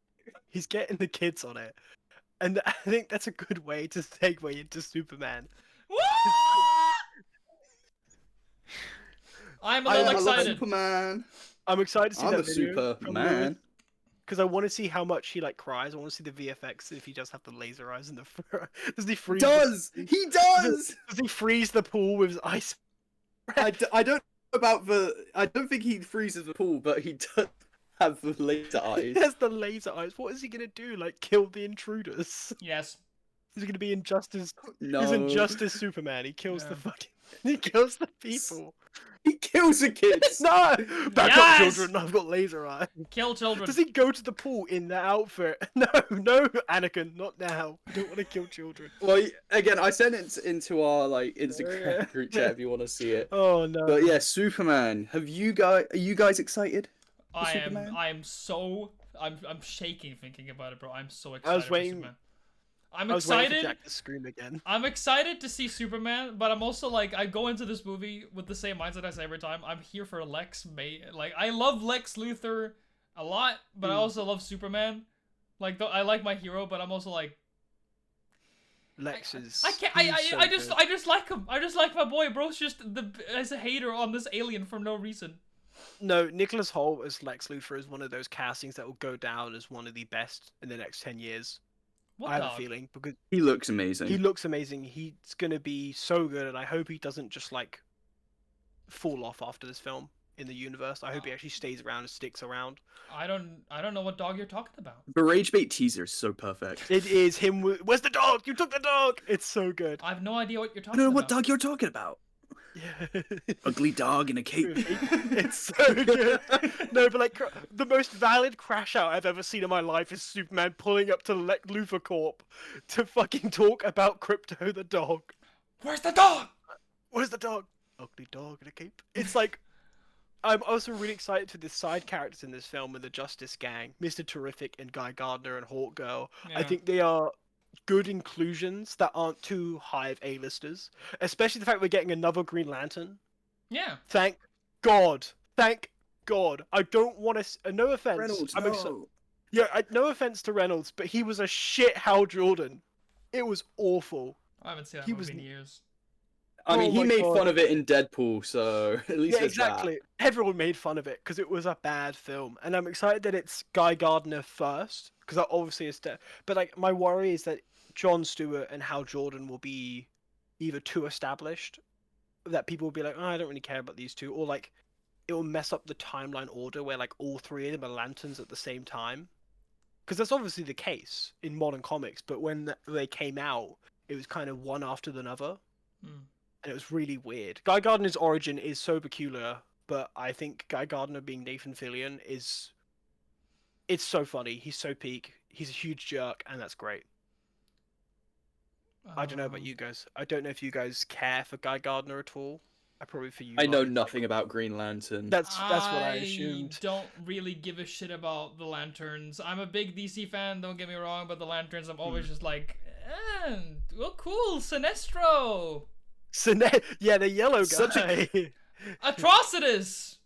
He's getting the kids on it. And I think that's a good way to segue into Superman. Woo! I'm a I little love excited. Superman. I'm excited to see I'm that a video Superman. because I want to see how much he like cries. I want to see the VFX if he does have the laser eyes and the does he freeze? He does. Does he freeze the pool with his ice? I don't know about I don't think he freezes the pool, but he does have the laser He eyes. has the laser eyes. What is he gonna do? Like kill the intruders? Yes. Is he gonna be Injustice? No, He's Injustice Superman. He kills the Yeah. fucking. He kills the people. he kills the kids. No! Back up, Yes! children. I've got laser eyes. Kill children. Does he go to the pool in that outfit? No, Anakin, not now. I don't want to kill children. Well, again, I sent it into our like Instagram Yeah. group chat if you want to see it. Oh no. But yeah, Superman. Are you guys excited? I'm shaking thinking about it, bro. I'm so excited. For waiting- Superman. I'm I was waiting excited. for Jack to scream again. I'm excited to see Superman, but I'm also like, I go into this movie with the same mindset as every time. I'm here for Lex May. Like, I love Lex Luthor a lot, but I also love Superman. Like, I like my hero, but I'm also like, Lex is. I can't. he's so I good. just like him. I just like my boy. Bro's just as a hater on this alien for no reason. No, Nicholas Hoult as Lex Luthor is one of those castings that will go down as one of the best in the next 10 years. What I have dog? a feeling because He looks amazing. he looks amazing. He's gonna be so good, and I hope he doesn't just like fall off after this film in the universe. I hope he actually stays around and sticks around. I don't know what dog you're talking about. The Rage Bait teaser is so perfect. It is him. Where's the dog? You took the dog. It's so good. I have no idea what you're I talking don't know about. what dog you're talking about. Yeah. Ugly dog in a cape. It's so good. No, but like the most valid crash out I've ever seen in my life is Superman pulling up to Lex Luthor Corp to fucking talk about Crypto the dog. Where's the dog? Where's the dog? Ugly dog in a cape. It's like I'm also really excited for the side characters in this film with the Justice Gang, Mr. Terrific and Guy Gardner and Hawk Girl. I Yeah. think they are good inclusions that aren't too high of A-listers. Especially the fact we're getting another Green Lantern. Yeah. Thank God. Thank God. I don't want to. No offense. Reynolds, I'm no. Yeah, no offense to Reynolds, but he was a shit Hal Jordan. It was awful. I haven't seen that He movie was- in years. I mean, Oh he my made God. fun of it in Deadpool, so at least Yeah, there's exactly. Everyone made fun of it because it was a bad film, and I'm excited that it's Guy Gardner first because that obviously is. But like, my worry is that Jon Stewart and Hal Jordan will be either too established that people will be like, oh, I don't really care about these two, or like it will mess up the timeline order where like all three of them are lanterns at the same time. Because that's obviously the case in modern comics, but when they came out, it was kind of one after another. Hmm. And it was really weird. Guy Gardner's origin is so peculiar, but I think Guy Gardner being Nathan Fillion is... It's so funny. He's so peak. He's a huge jerk, and that's great. I don't know about Um, you guys. I don't know if you guys care for Guy Gardner at all. I probably for you. I know Ryan, it's like- nothing about Green Lantern. That's what I assumed. don't really give a shit about the Lanterns. I'm a big DC fan, don't get me wrong, but the Lanterns, I'm always just like, well, cool, Sinestro, Yeah, the yellow guy. Such Atrocitus.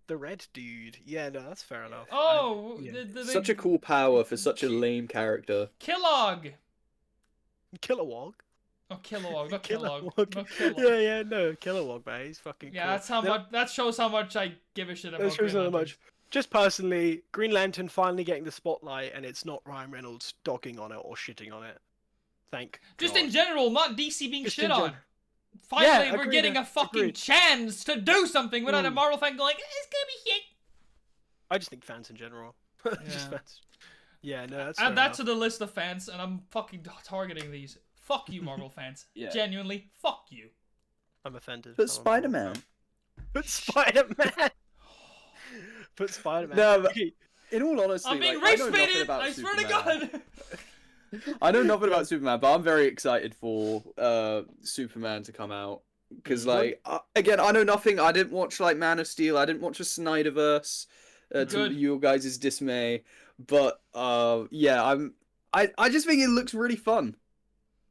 The red dude. Yeah, no, that's fair enough. Oh, yeah. the Such a cool power for such a lame character. Kellogg. Kilowog. Oh, Kilowog, not Kellogg. Kilowog. Not Kellogg. Yeah, no, Kilowog, man. He's fucking Yeah, cool. that's how much. That shows how much I give a shit about. That shows Green how Lanterns. much. Just personally, Green Lantern finally getting the spotlight, and it's not Ryan Reynolds dogging on it or shitting on it. Thank Just God. in general, not DC being Just shit in on. gen- Finally, Yeah, we're agreed, getting a fucking agreed. chance to do something without a Mm. Marvel fan going, it's gonna be shit. I just think fans in general. Just Yeah. fans. Yeah, no, that's fair Add that enough. to the list of fans, and I'm fucking targeting these. Fuck you, Marvel fans. Yeah. Genuinely, fuck you. I'm offended. But I'm a Marvel Spider-Man. fan. But Spider-Man. But Spider-Man. No, but Okay, in all honesty, I'm being like, I race know nothing baited. about I swear to Superman. God. I know nothing about Superman, but I'm very excited for Superman to come out because, like, again, I know nothing. I didn't watch like Man of Steel. I didn't watch the Snyderverse. To Good. you guys' dismay, but yeah, I just think it looks really fun.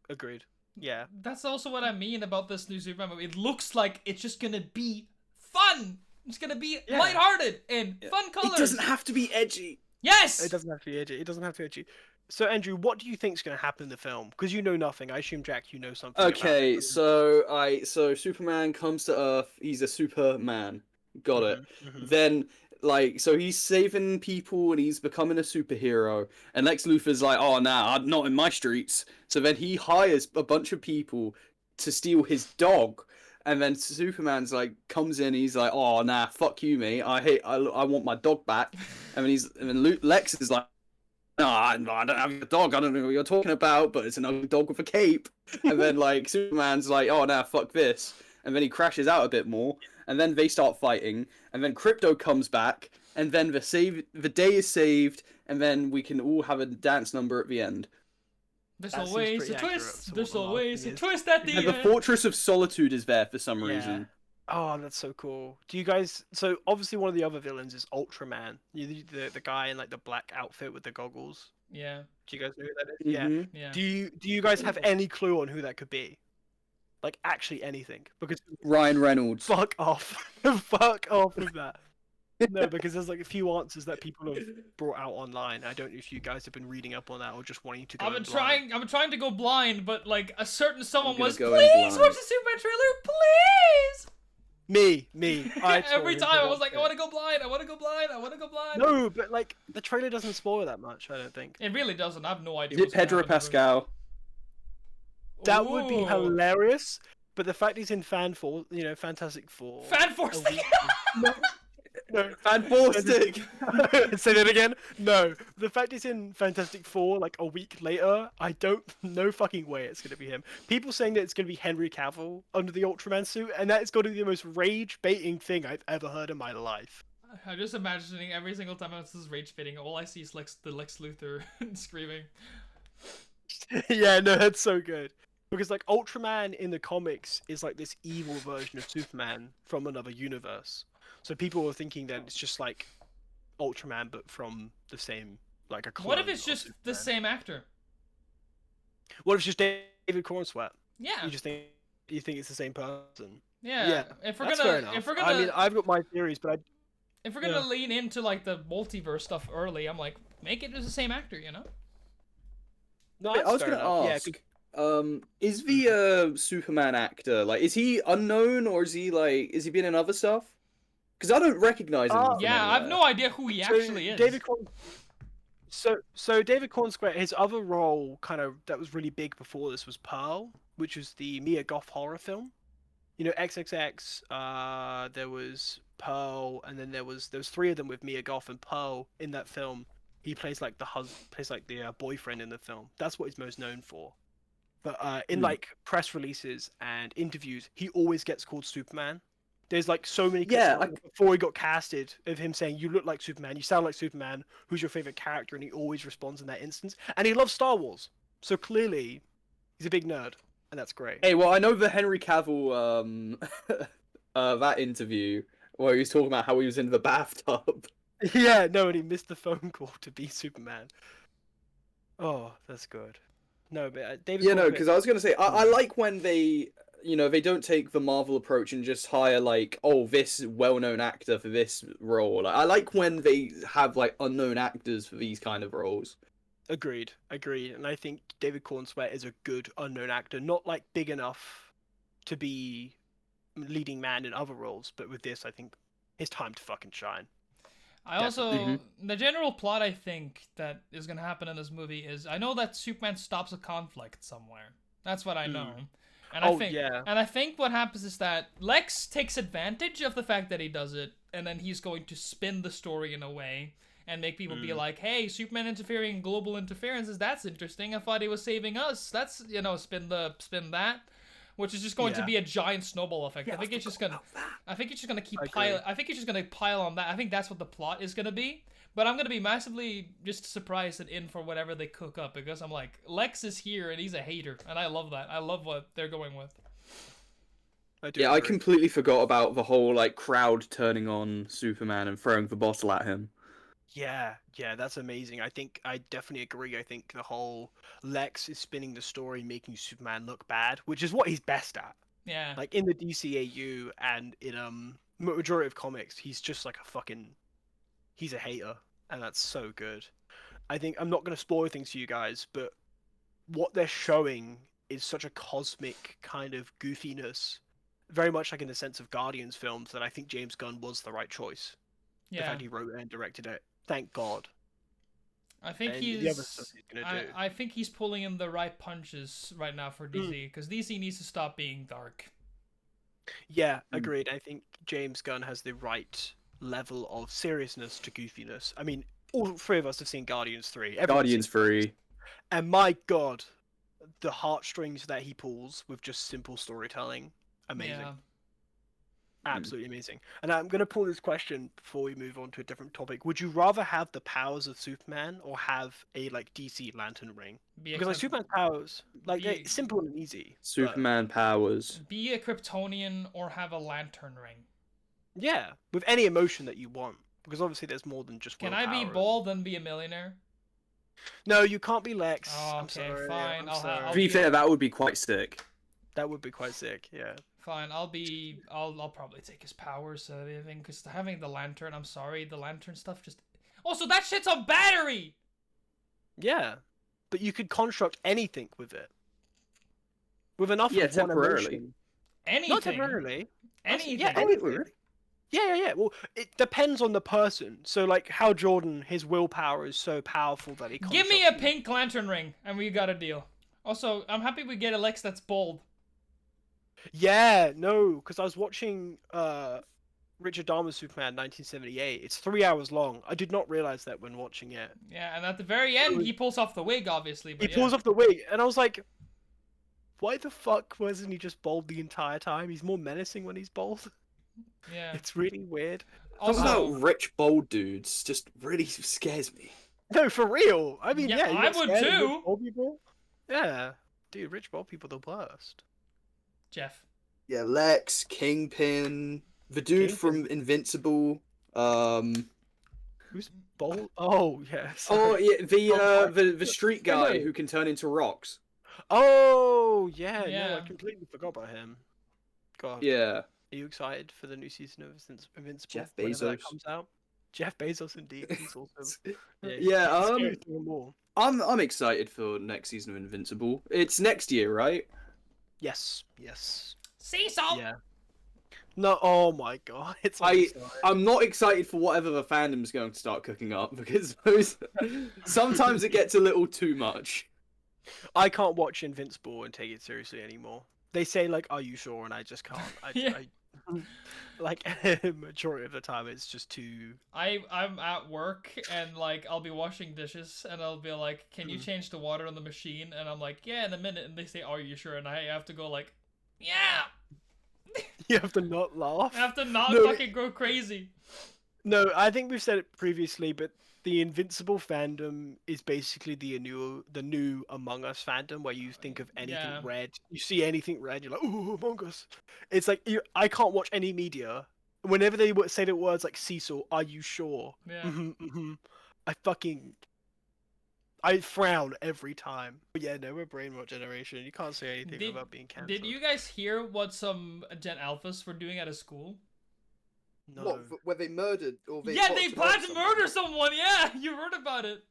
agreed. Yeah. That's also what I mean about this new Superman movie. It looks like it's just gonna be fun. It's gonna be Yeah. lighthearted and fun colors. It doesn't have to be edgy. Yes. It doesn't have to be edgy. It doesn't have to be edgy. So, Andrew, what do you think's going to happen in the film? Because you know nothing. I assume, Jack, you know something. about Okay, it. so Superman comes to Earth. He's a Superman. Got it. Mhm. Then, like, so he's saving people and he's becoming a superhero. And Lex Luthor's like, oh, nah, not in my streets. So then he hires a bunch of people to steal his dog. And then Superman's like, comes in, he's like, oh, nah, fuck you, mate. I want my dog back. And then Lex is like, no, I don't have a dog. I don't know what you're talking about, but it's an ugly dog with a cape. And then, like, Superman's like, oh, nah, fuck this. And then he crashes out a bit more. And then they start fighting. And then Crypto comes back. And then the day is saved. And then we can all have a dance number at the end. There's That seems always pretty a accurate twist. to There's what the always a marketing is. twist at the And the end. Fortress of Solitude is there for some Yeah. reason. Oh, that's so cool. Do you guys? So obviously one of the other villains is Ultraman. The guy in like the black outfit with the goggles. Yeah, Do you guys know who that is? Yeah. Mhm. yeah. Do you guys have any clue on who that could be? Like actually anything? Because Ryan Reynolds. fuck off, fuck off with that. No, because there's like a few answers that people have brought out online. I don't know if you guys have been reading up on that or just wanting to go. I've been in blind. trying to go blind, but like a certain someone gonna was, go in please blind." watch the Superman trailer, please. Me. I Every totally time I was watched like, I it. want to go blind. I want to go blind. I want to go blind. No, but like the trailer doesn't spoil that much. I don't think. It really doesn't. I have no idea. Is it what's gonna Pedro happen. Pascal? That would be Ooh. hilarious. But the fact he's in Fantastic Four. Fan force a thing. week- no. Fantastic. Say that again. No, the fact he's in Fantastic Four like a week later, I don't. No fucking way it's gonna be him. People saying that it's gonna be Henry Cavill under the Ultraman suit, and that is gonna be the most rage baiting thing I've ever heard in my life. I'm just imagining every single time I was rage fitting, all I see is the Lex Luthor screaming. Yeah, no, that's so good. Because like Ultraman in the comics is like this evil version of Superman from another universe. So people were thinking that it's just like Ultraman but from the same like a clone What if it's of just the Superman. same actor? What if it's just David Cornsweet? Yeah. You think it's the same person? Yeah. If we're that's fair gonna, enough. if we're gonna, I mean, I've got my theories, but if we're gonna lean into like the multiverse stuff early, I'm like, make it as the same actor, you know? no, Wait, I was fair gonna enough. ask. Is the Superman actor like? Is he unknown or is he been in other stuff? Because I don't recognize him. From Yeah, I have anywhere. no idea who he actually is. So David Cornsweet, his other role, kind of that was really big before this, was Pearl, which was the Mia Goth horror film. You know, XXX. There was Pearl, and then there was three of them with Mia Goth, and Pearl in that film. He plays like the boyfriend in the film. That's what he's most known for. But in like press releases and interviews, he always gets called Superman. There's like so many clips before he got casted of him saying, "You look like Superman. You sound like Superman. Who's your favorite character?" And he always responds in that instance. And he loves Star Wars, so clearly he's a big nerd, and that's great. Hey, well, I know the Henry Cavill that interview where he was talking about how he was in the bathtub. Yeah, no, and he missed the phone call to be Superman. Oh, that's good. No, but David. Yeah, no, because I was gonna say I like when they don't take the Marvel approach and just hire like, oh, this well-known actor for this role. Like, I like when they have like unknown actors for these kind of roles. Agreed. And I think David Cornsweet is a good unknown actor, not like big enough to be leading man in other roles, but with this, I think his time to fucking shine. I also, the general plot I think that is going to happen in this movie is, I know that Superman stops a conflict somewhere. That's what I know. And I think what happens is that Lex takes advantage of the fact that he does it, and then he's going to spin the story in a way and make people be like, hey, Superman interfering in global interferences, that's interesting. I thought he was saving us. That's, spin that. Which is just going to be a giant snowball effect. I think it's just gonna keep piling. I think it's just gonna pile on that. I think that's what the plot is gonna be. But I'm gonna be massively just surprised and in for whatever they cook up, because I'm like, Lex is here and he's a hater, and I love that. I love what they're going with. I completely forgot about the whole like crowd turning on Superman and throwing the bottle at him. Yeah, that's amazing. I think I definitely agree. I think the whole Lex is spinning the story, making Superman look bad, which is what he's best at. Yeah. Like in the DCAU and in majority of comics, he's just like he's a hater, and that's so good. I think I'm not going to spoil things for you guys, but what they're showing is such a cosmic kind of goofiness, very much like in the sense of Guardians films, that I think James Gunn was the right choice. Yeah. The fact he wrote and directed it. Thank God. I think the other stuff he's gonna do. I think he's pulling in the right punches right now for DC, because DC needs to stop being dark. Yeah, agreed. I think James Gunn has the right level of seriousness to goofiness. I mean, all three of us have seen Guardians 3. Guardians 3. And my God, the heartstrings that he pulls with just simple storytelling, amazing. Yeah. Absolutely amazing. And I'm going to pull this question before we move on to a different topic. Would you rather have the powers of Superman or have a like DC lantern ring? Because like Superman's powers, like they're simple and easy. Superman powers. Be a Kryptonian or have a lantern ring. Yeah, with any emotion that you want. Because obviously there's more than just Can I be bald and be a millionaire? No, you can't be Lex. Oh, okay, I'm sorry. fine. I'll To be fair, that would be quite sick. That would be quite sick, yeah. Fine, I'll probably take his powers and everything, because having the lantern, I'm sorry, the lantern stuff just... Also, that shit's on battery! Yeah, but you could construct anything with it. With enough of temporarily. One emotion. Anything? Not temporarily. Anything? Yeah, anything. Yeah. Well, it depends on the person. So, like, how Jordan, his willpower is so powerful that he... Give me a pink lantern ring, and we got a deal. Also, I'm happy we get a Lex that's bald. Yeah, no, because I was watching Richard Dahmer's Superman 1978. It's 3 hours long. I did not realize that when watching it. Yeah, and at the very end, he pulls off the wig, obviously. But he pulls off the wig, and I was like, why the fuck wasn't he just bald the entire time? He's more menacing when he's bald. Yeah. It's really weird. Also, about rich, bald dudes just really scares me. No, for real. I mean, yeah, I would too. Bald people? Yeah. Dude, rich bald people are the worst. Jeff. Yeah, Lex, Kingpin, the dude from Invincible. Who's bald? Oh, yeah. Sorry. Oh, yeah, the street guy who can turn into rocks. Oh yeah, no, I Yeah. completely forgot about him. God, Yeah. are you excited for the new season of Invincible? Jeff Whenever that Bezos. comes out? Jeff Bezos, indeed. He's also Yeah, he's the scariest thing of all. I'm excited for next season of Invincible. It's next year, right? Yes, yes, Sea salt. yeah. No, oh my god, it's already started. I'm not excited for whatever the fandom's going to start cooking up because sometimes it gets a little too much. I can't watch Invincible and take it seriously anymore. They say like, "Are you sure?" and I just can't. Yeah. Like majority of the time, it's just too. I'm at work and like I'll be washing dishes and I'll be like, "Can you change the water on the machine?" And I'm like, "Yeah, in a minute." And they say, "Are you sure?" And I have to go like, "Yeah." You have to not laugh. I have to not No. fucking go crazy. No, I think we've said it previously, but the Invincible fandom is basically the new Among Us fandom, where you think of anything Yeah. red, you see anything red, you're like, "Ooh, Among Us." It's like I can't watch any media. Whenever they say the words like Cecil, "Are you sure?" Yeah. I frown every time. But yeah, no, we're brain rot generation. You can't say anything without being cancelled. Did you guys hear what some Gen Alphas were doing at a school? No. What, where they murdered or they Yeah, plot they to planned to someone? murder someone. Yeah, you heard about it.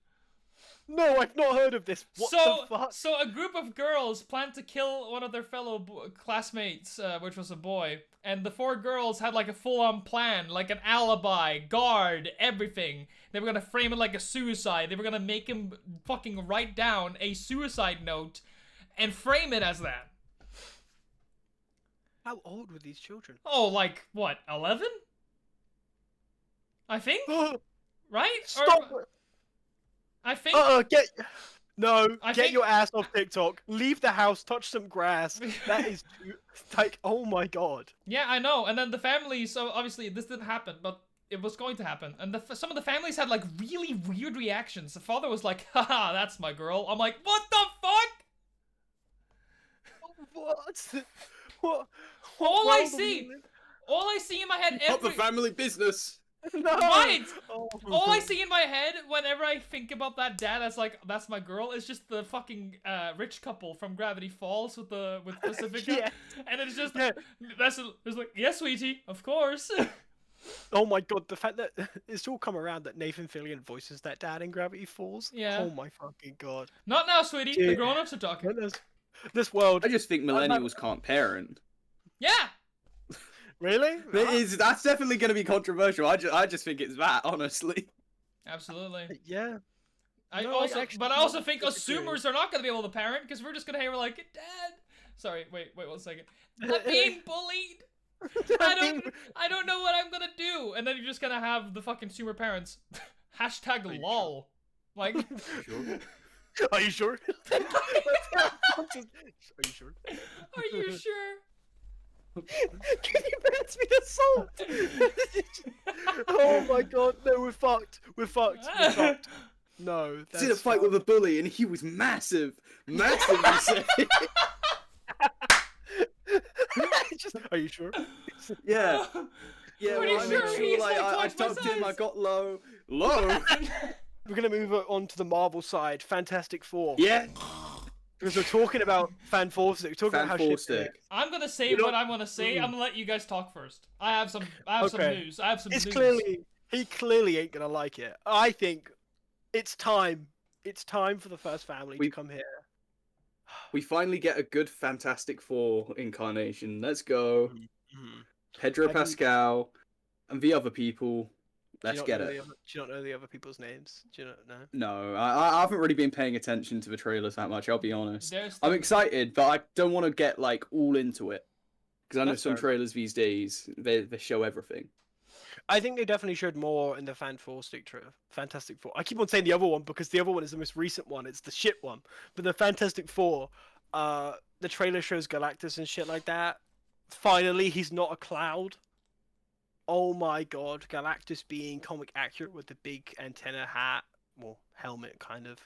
No, I've not heard of this. What the fuck? So a group of girls planned to kill one of their fellow classmates, which was a boy, and the 4 girls had like a full-on plan, like an alibi, guard, everything. They were gonna frame it like a suicide. They were gonna make him fucking write down a suicide note, and frame it as that. How old were these children? Oh, like what, 11? I think, right? Stop! Or, I think. Get no, I get think- your ass off TikTok. Leave the house, touch some grass. That is too, like, oh my god. Yeah, I know. And then the families, so obviously this didn't happen, but it was going to happen. And some of the families had like really weird reactions. The father was like, "Haha, that's my girl." I'm like, "What the fuck?" What? What? All world I are we see, in? all I see in my head Not the every family business. No. Right! Oh. all I see in my head whenever I think about that dad as like, "That's my girl," is just the fucking rich couple from Gravity Falls with Pacifica. Yeah. And it's just Yeah. it's like, "Yes, sweetie, of course." Oh my god, the fact that it's all come around that Nathan Fillion voices that dad in Gravity Falls. Yeah. Oh my fucking god. Not now, sweetie. The Dude. grown-ups are talking. This world. I just think millennials can't parent. Yeah. Really? That's definitely going to be controversial. I just think it's that, honestly. Absolutely. Yeah. I No, also, actually but I don't also think disagree. assumers are not going to be able to parent because we're just going to hear like, "Dad." Sorry, wait 1 second. I'm being bullied. I don't know what I'm gonna do. And then you're just gonna have the fucking consumer parents. Hashtag lol. Like, Are you sure? Are you sure? are you sure? Can you pass me the salt? Oh my god, no, we're fucked. We're fucked. We're fucked. No, I did a fight with a bully and he was massive. Massive, you say? Are you sure? Yeah. Yeah, Pretty well, I sure made he's, sure, like, I twice my tucked him, I size. got low. Low? We're gonna move on to the Marvel side, Fantastic Four. Yeah. Because we're talking about Fan Four Stick. We're talking about how shit Fantastic. it is. I'm gonna say You know- what I'm gonna say. I'm gonna let you guys talk first. I have some Okay. news. I have some It's news. he clearly ain't gonna like it. I think it's time. It's time for the first family We- to come here. We finally get a good Fantastic Four incarnation. Let's go. Mhm. Pedro Have you- Pascal and the other people. Do you Let's not get know it. the other- do you not know the other people's names? Do you not know? No, I haven't really been paying attention to the trailers that much, I'll be honest. There's I'm the- excited, but I don't want to get like all into it. Because I know That's some fair. trailers these days, they show everything. I think they definitely showed more in the Fantastic Four. I keep on saying the other one because the other one is the most recent one. It's the shit one. But the Fantastic Four, the trailer shows Galactus and shit like that. Finally, he's not a cloud. Oh my god, Galactus being comic accurate with the big antenna hat, well, helmet kind of.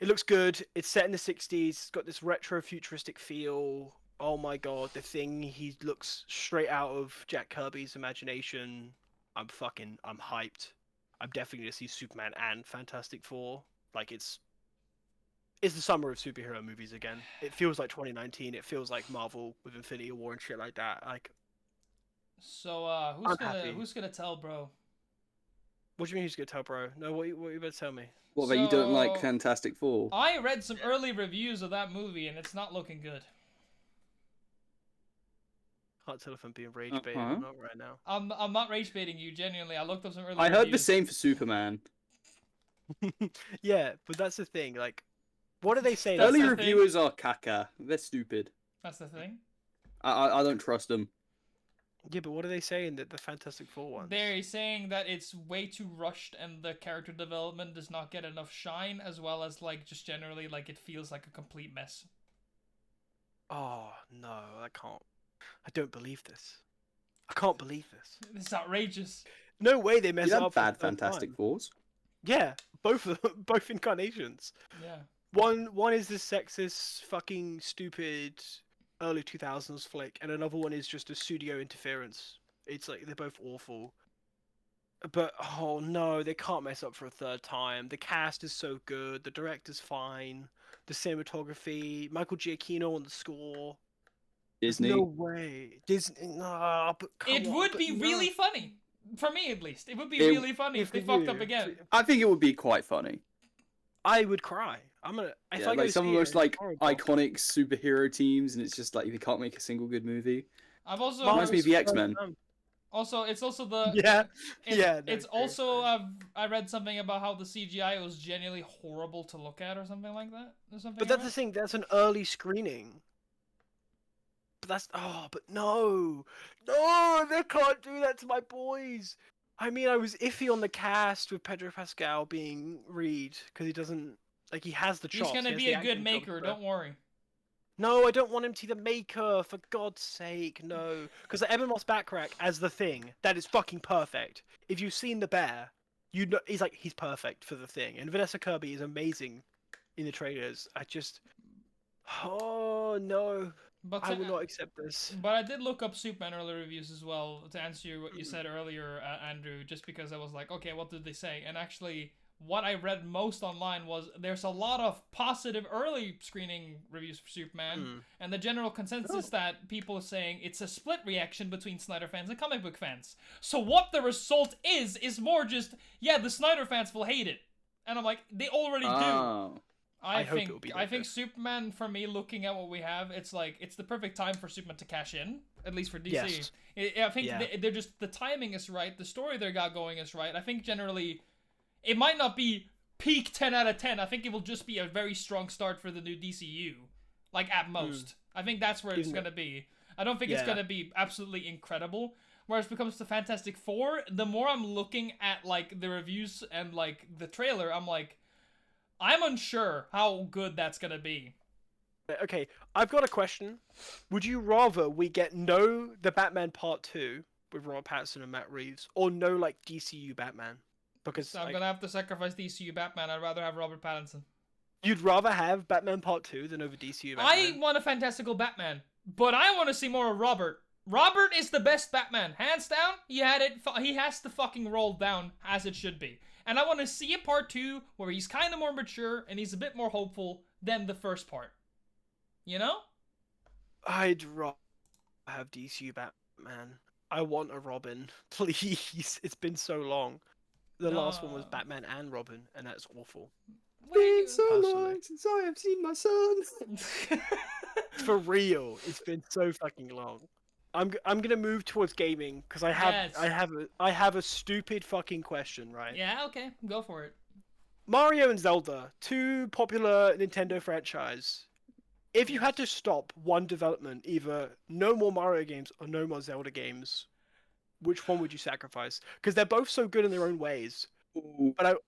It looks good. It's set in the 60s. It's got this retro futuristic feel. Oh my god, the Thing, he looks straight out of Jack Kirby's imagination. I'm hyped. I'm definitely gonna see Superman and Fantastic Four. Like it's It's the summer of superhero movies again. It feels like 2019. It feels like Marvel with Infinity War and shit like that. Like, So I'm happy. who's gonna tell, bro? What do you mean who's gonna tell, bro? No, what you better tell me? What about you don't like So- Fantastic Four? I read some early reviews of that movie, and it's not looking good. Can't tell if I'm being rage baited Uh-huh. or not right now. I'm not rage baiting you, genuinely. I looked up some early I reviews. heard the same for Superman. Yeah, but that's the thing. Like, what are they saying? That's Early the reviewers are caca. They're stupid. That's the thing. I don't trust them. Yeah, but what are they saying that the Fantastic Four ones? They're saying that it's way too rushed and the character development does not get enough shine, as well as like just generally like it feels like a complete mess. Oh no, I can't. I don't believe this. I can't believe this. It's outrageous. No way they mess You it have up. for bad the third Fantastic time. Fours. Yeah, both of them, both incarnations. Yeah. One is this sexist, fucking stupid early 2000s flick, and another one is just a studio interference. It's like they're both awful. But oh no, they can't mess up for a third time. The cast is so good, the director's fine, the cinematography, Michael Giacchino on the score. There's Disney. no way. Disney. Nah, but come It on, would but be no. really funny. For me, at least. It would be It- really funny if For they fucked you. up again. I think it would be quite funny. I would cry. I'm gonna. If Yeah, I go like some of see the it, most it's like horrible. iconic superhero teams, and it's just like they can't make a single good movie. I've also Reminds me of the X-Men. it's also the Yeah, It's, yeah. no, it's true, also true. I read something about how the CGI was genuinely horrible to look at or something like that. Or something. But that's the thing. That's an early screening. But but no, they can't do that to my boys. I mean, I was iffy on the cast with Pedro Pascal being Reed because he doesn't he has the He's chops. gonna he has be the a good acting chops, maker. but- Don't worry. No, I don't want him to be the maker, for God's sake, no. Because Evan Moss Backrack as the Thing, that is fucking perfect. If you've seen The Bear, you know he's perfect for the Thing. And Vanessa Kirby is amazing in the trailers. Oh no, But I will not accept this. But I did look up Superman early reviews as well to answer what you said earlier, Andrew. Just because I was like, okay, what did they say? And actually, what I read most online was there's a lot of positive early screening reviews for Superman, and the general consensus that people are saying it's a split reaction between Snyder fans and comic book fans. So what the result is more just, yeah, the Snyder fans will hate it. And I'm like, they already do. Oh. I hope it'll be like think this. Superman, for me, looking at what we have, it's the perfect time for Superman to cash in, at least for DC. Yes. I think Yeah. they're just, the timing is right, the story they got going is right. I think generally, it might not be peak 10 out of 10. I think it will just be a very strong start for the new DCU, like at most. I think that's where it's Isn't it? gonna be. I don't think it's Yeah. gonna be absolutely incredible. Whereas when it comes to Fantastic Four, the more I'm looking at like the reviews and like the trailer, I'm like, I'm unsure how good that's gonna be. Okay, I've got a question. Would you rather we get the Batman Part 2 with Robert Pattinson and Matt Reeves, or no DCU Batman? Because So I'm gonna have to sacrifice DCU Batman. I'd rather have Robert Pattinson. you'd rather have Batman Part 2 than over DCU I Batman? want a fantastical Batman, but I want to see more of Robert. Robert is the best Batman, hands down. He has the fucking roll down as it should be, and I want to see a part 2 where he's kind of more mature and he's a bit more hopeful than the first part. You know? I'd rather have DCU Batman. I want a Robin, please. It's been so long. The last one was No. Batman and Robin, and that's awful. Been so Personally. long since I have seen my son. For real, it's been so fucking long. I'm gonna move towards gaming because I have a stupid fucking question, right? Yeah, okay, go for it. Mario and Zelda, two popular Nintendo franchise. If you had to stop one development, either no more Mario games or no more Zelda games, which one would you sacrifice? Because they're both so good in their own ways. But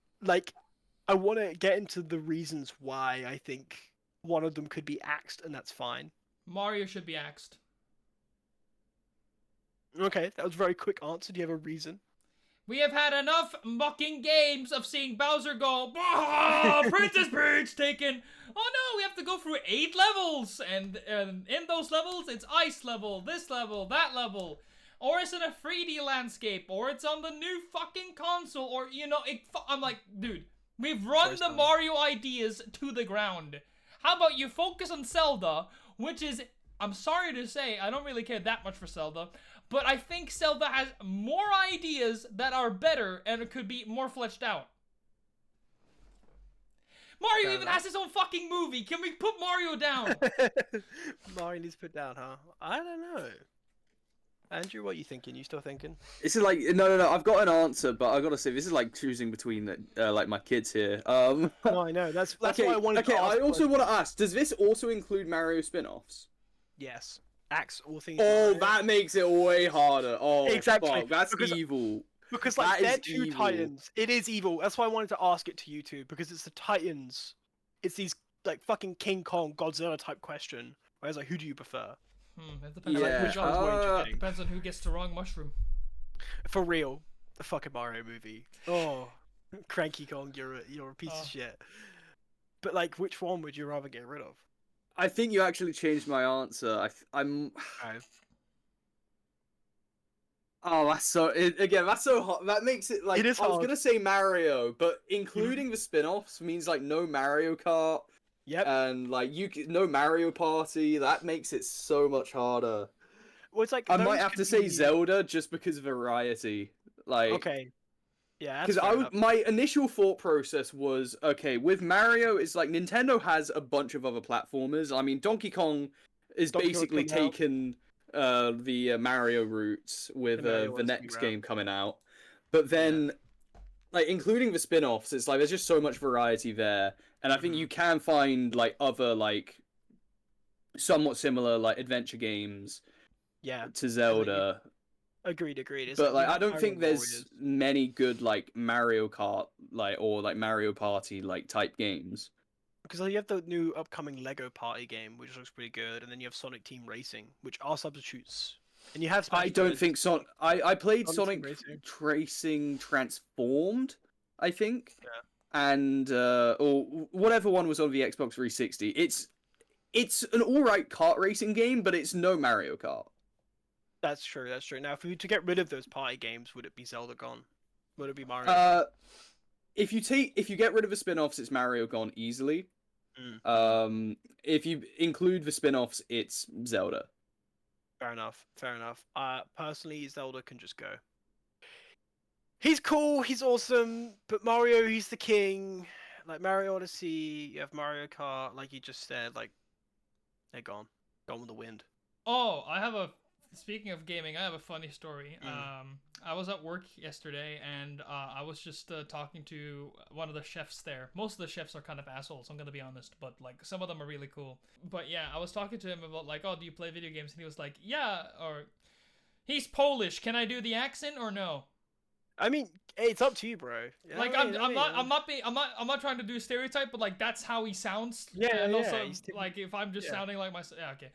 I want to get into the reasons why I think one of them could be axed, and that's fine. Mario should be axed. Okay, that was a very quick answer. Do you have a reason? We have had enough mucking games of seeing Bowser go, "Bah, Princess Peach taken. Oh no, we have to go through 8 levels, and in those levels, it's ice level, this level, that level, or it's in a 3D landscape, or it's on the new fucking console, or I'm like, dude, We've run First the time. Mario ideas to the ground. How about you focus on Zelda, which is, I'm sorry to say, I don't really care that much for Zelda, but I think Zelda has more ideas that are better and it could be more fleshed out. Mario Fair even enough. has his own fucking movie. Can we put Mario down? Mario needs put down, huh? I don't know. Andrew, what are you thinking? You still thinking? This is like no. I've got an answer, but I gotta say this is like choosing between like my kids here. No, I know. That's okay, why I wanted to ask. I also want to ask: does this also include Mario spin-offs? Yes. Axe all things. Oh, Mario. that makes it way harder. Oh, Exactly, fuck, that's because- evil. Because like that they're is two evil. titans. It is evil. That's why I wanted to ask it to you two, because it's the titans. It's these like fucking King Kong, Godzilla type question. Where it's like, who do you prefer? It depends. Yeah. Which one's more interesting? Depends on who gets the wrong mushroom. For real, the fucking Mario movie. Oh, Cranky Kong, you're a piece of shit. But like, which one would you rather get rid of? I think you actually changed my answer. I'm. Okay. Oh, that's so. Again, that's so hot. That makes it like. It is I was hard. gonna say Mario, but including the spin-offs means like no Mario Kart Yep. and like no Mario Party. That makes it so much harder. Well, it's like I those might have could to say be- Zelda just because of variety. Like, Okay. Yeah, that's because fair enough. my initial thought process was okay with Mario. It's like Nintendo has a bunch of other platformers. I mean, Donkey Kong is Donkey Kong basically came out. taken the Mario roots with The Mario the Odyssey next route. game coming out. But then, like including the spin-offs, it's like there's just so much variety there, and I think Mhm. you can find like other like somewhat similar like adventure games Yeah. to Zelda. Agreed. It's But like you I have don't Mario think there's Warriors. many good like Mario Kart like or like Mario Party like type games. Because you have the new upcoming Lego Party game, which looks pretty good, and then you have Sonic Team Racing, which are substitutes. And you have Smash I don't Brothers. think I played Sonic Sonic Team Racing Transformed, I think. Yeah. And or whatever one was on the Xbox 360. It's an alright kart racing game, but it's no Mario Kart. That's true. Now, if we were to get rid of those party games, would it be Zelda gone? Would it be Mario? If you get rid of the spin-offs, it's Mario gone easily. If you include the spin-offs, it's Zelda. Fair enough. Personally, Zelda can just go. He's cool, he's awesome, but Mario, he's the king. Like Mario Odyssey, you have Mario Kart, like you just said, like they're gone with the wind. Oh, speaking of gaming, I have a funny story. I was at work yesterday, and I was just talking to one of the chefs there. Most of the chefs are kind of assholes, I'm gonna be honest, but like some of them are really cool. But yeah, I was talking to him about like, oh, do you play video games? And he was like, yeah, or he's Polish. Can I do the accent or no? I mean, it's up to you, bro. You know Like what I mean? I'm not trying to do a stereotype, but like that's how he sounds. Yeah, and yeah, also he's like if I'm just yeah. sounding like myself, yeah, okay.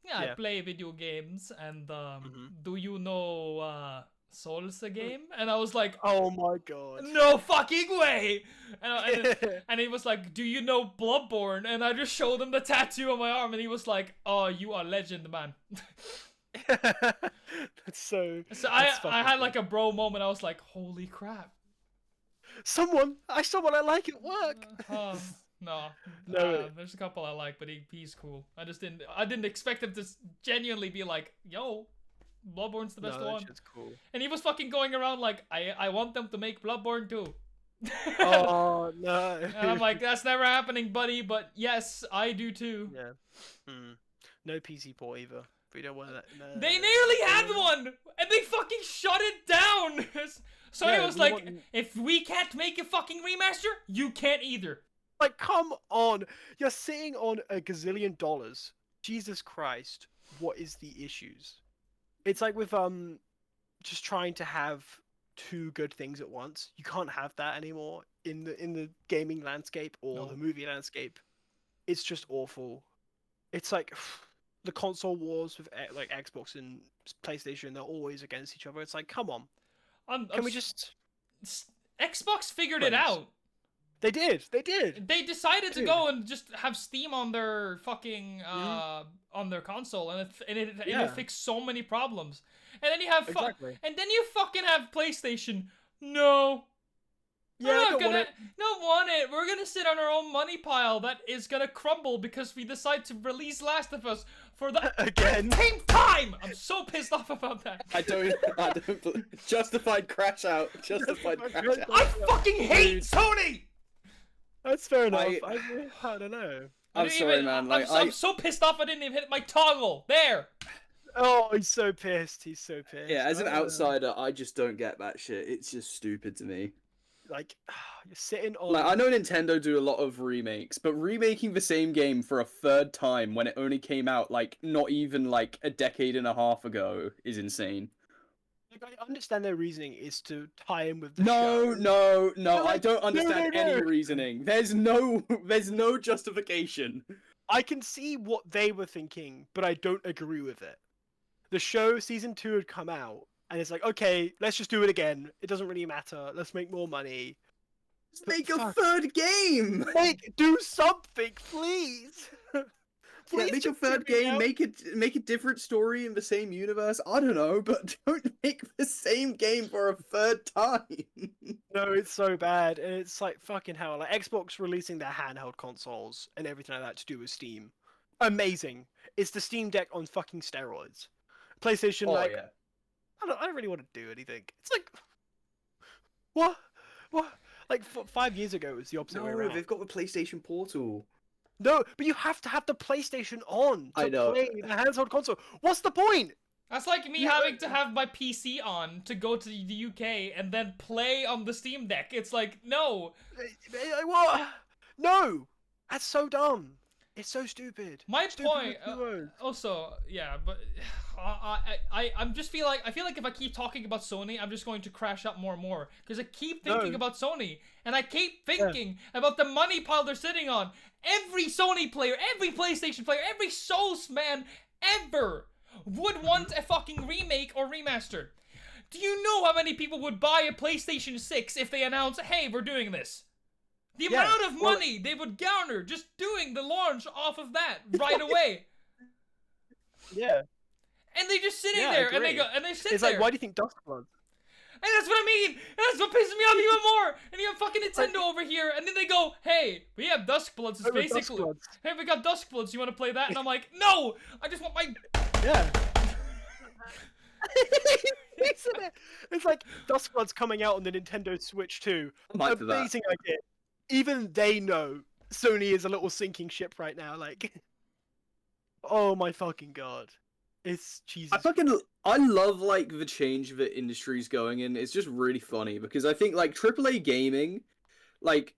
Yeah, I Yeah. play video games, and Mhm. do you know Souls a game? And I was like, Oh my god. no fucking way! And he was like, do you know Bloodborne? And I just showed him the tattoo on my arm, and he was like, oh, you are legend, man. That's so. So that's I fucking had cool. like a bro moment. I was like, holy crap. Someone I like at work. No, No. there's a couple I like, but he's cool. I didn't expect him to genuinely be like, yo, Bloodborne's the best No, that one. shit's cool. And he was fucking going around like, I want them to make Bloodborne too. Oh no. And I'm like, that's never happening, buddy. But yes, I do too. Yeah. No PC port either. We don't want that. No. They nearly had one, and they fucking shut it down. So Yeah, it was we like, want- if we can't make a fucking remaster, you can't either. Like, come on! You're sitting on a gazillion dollars. Jesus Christ! What is the issues? It's like with just trying to have two good things at once. You can't have that anymore in the gaming landscape or No. the movie landscape. It's just awful. It's like the console wars with like Xbox and PlayStation. They're always against each other. It's like, come on! Can we just? Xbox figured it Please. out. They did. They decided to Dude. go and just have Steam on their fucking on their console, and it fixed so many problems. And then you have Exactly. and then you fucking have PlayStation. No. Yeah, We're I not don't want gonna it. not want it. We're gonna sit on our own money pile that is gonna crumble because we decide to release Last of Us for the Again. 10th time. I'm so pissed off about that. I don't. Justified crash out. Justified Justified crash crash out. I fucking hate Dude. Sony. That's fair enough. I- I don't know. I'm sorry, man. Like I'm so pissed off. I didn't even hit my toggle. There. Oh, he's so pissed. He's so pissed. yeah, as an Oh. outsider, I just don't get that shit. It's just stupid to me. Like, you're sitting on. Like, I know Nintendo do a lot of remakes, but remaking the same game for a third time when it only came out, like, not even, like, a decade and a half ago is insane. Like, I understand their reasoning is to tie in with the No, show. no, no, But, I like, don't understand no. any reasoning. There's no justification. I can see what they were thinking, but I don't agree with it. The show season 2 had come out, and it's like, okay, let's just do it again. It doesn't really matter. Let's make more money. Just make a Fuck. third game! Do something, please. Yeah, make a just third give me game, out- make a different story in the same universe. I don't know, but don't make the same game for a third time. No, it's so bad, and it's like fucking hell. Like Xbox releasing their handheld consoles and everything like that to do with Steam, amazing. It's the Steam Deck on fucking steroids. PlayStation, like, I don't really want to do anything. It's like, what? Like 5 years ago, it was the opposite way No, around. they've got the PlayStation Portal. No, but you have to have the PlayStation on I to know. play the handheld console. What's the point? That's like me Yeah, having to have my PC on to go to the UK and then play on the Steam Deck. It's like, no. What? No, that's so dumb. It's so stupid. My Stupid point. with 2 words. Also, yeah, but I'm just I feel like if I keep talking about Sony, I'm just going to crash out more and more because I keep thinking No. about Sony and I keep thinking about the money pile they're sitting on. Every Sony player, every PlayStation player, every Souls man ever would want a fucking remake or remaster. Do you know how many people would buy a PlayStation 6 if they announced, "Hey, we're doing this"? The Yeah, amount of well- money they would garner just doing the launch off of that right away. Yeah. And they just sitting Yeah, I there, and they agree. go, and they sit It's there. like, why do you think Duskbloods? And that's what I mean. And that's what pisses me off even more. And you have fucking Nintendo over here, and then they go, "Hey, we have Duskbloods." It's Hey, with basically, Duskbloods. "Hey, we got Duskbloods. You want to play that?" And I'm like, "No, I just want my." Yeah. It's like Duskbloods coming out on the Nintendo Switch 2. I'm hyped for that. Amazing idea. Even they know Sony is a little sinking ship right now. Like, oh my fucking god, it's Jesus. I love like the change the industry's going in. It's just really funny because I think like AAA gaming, like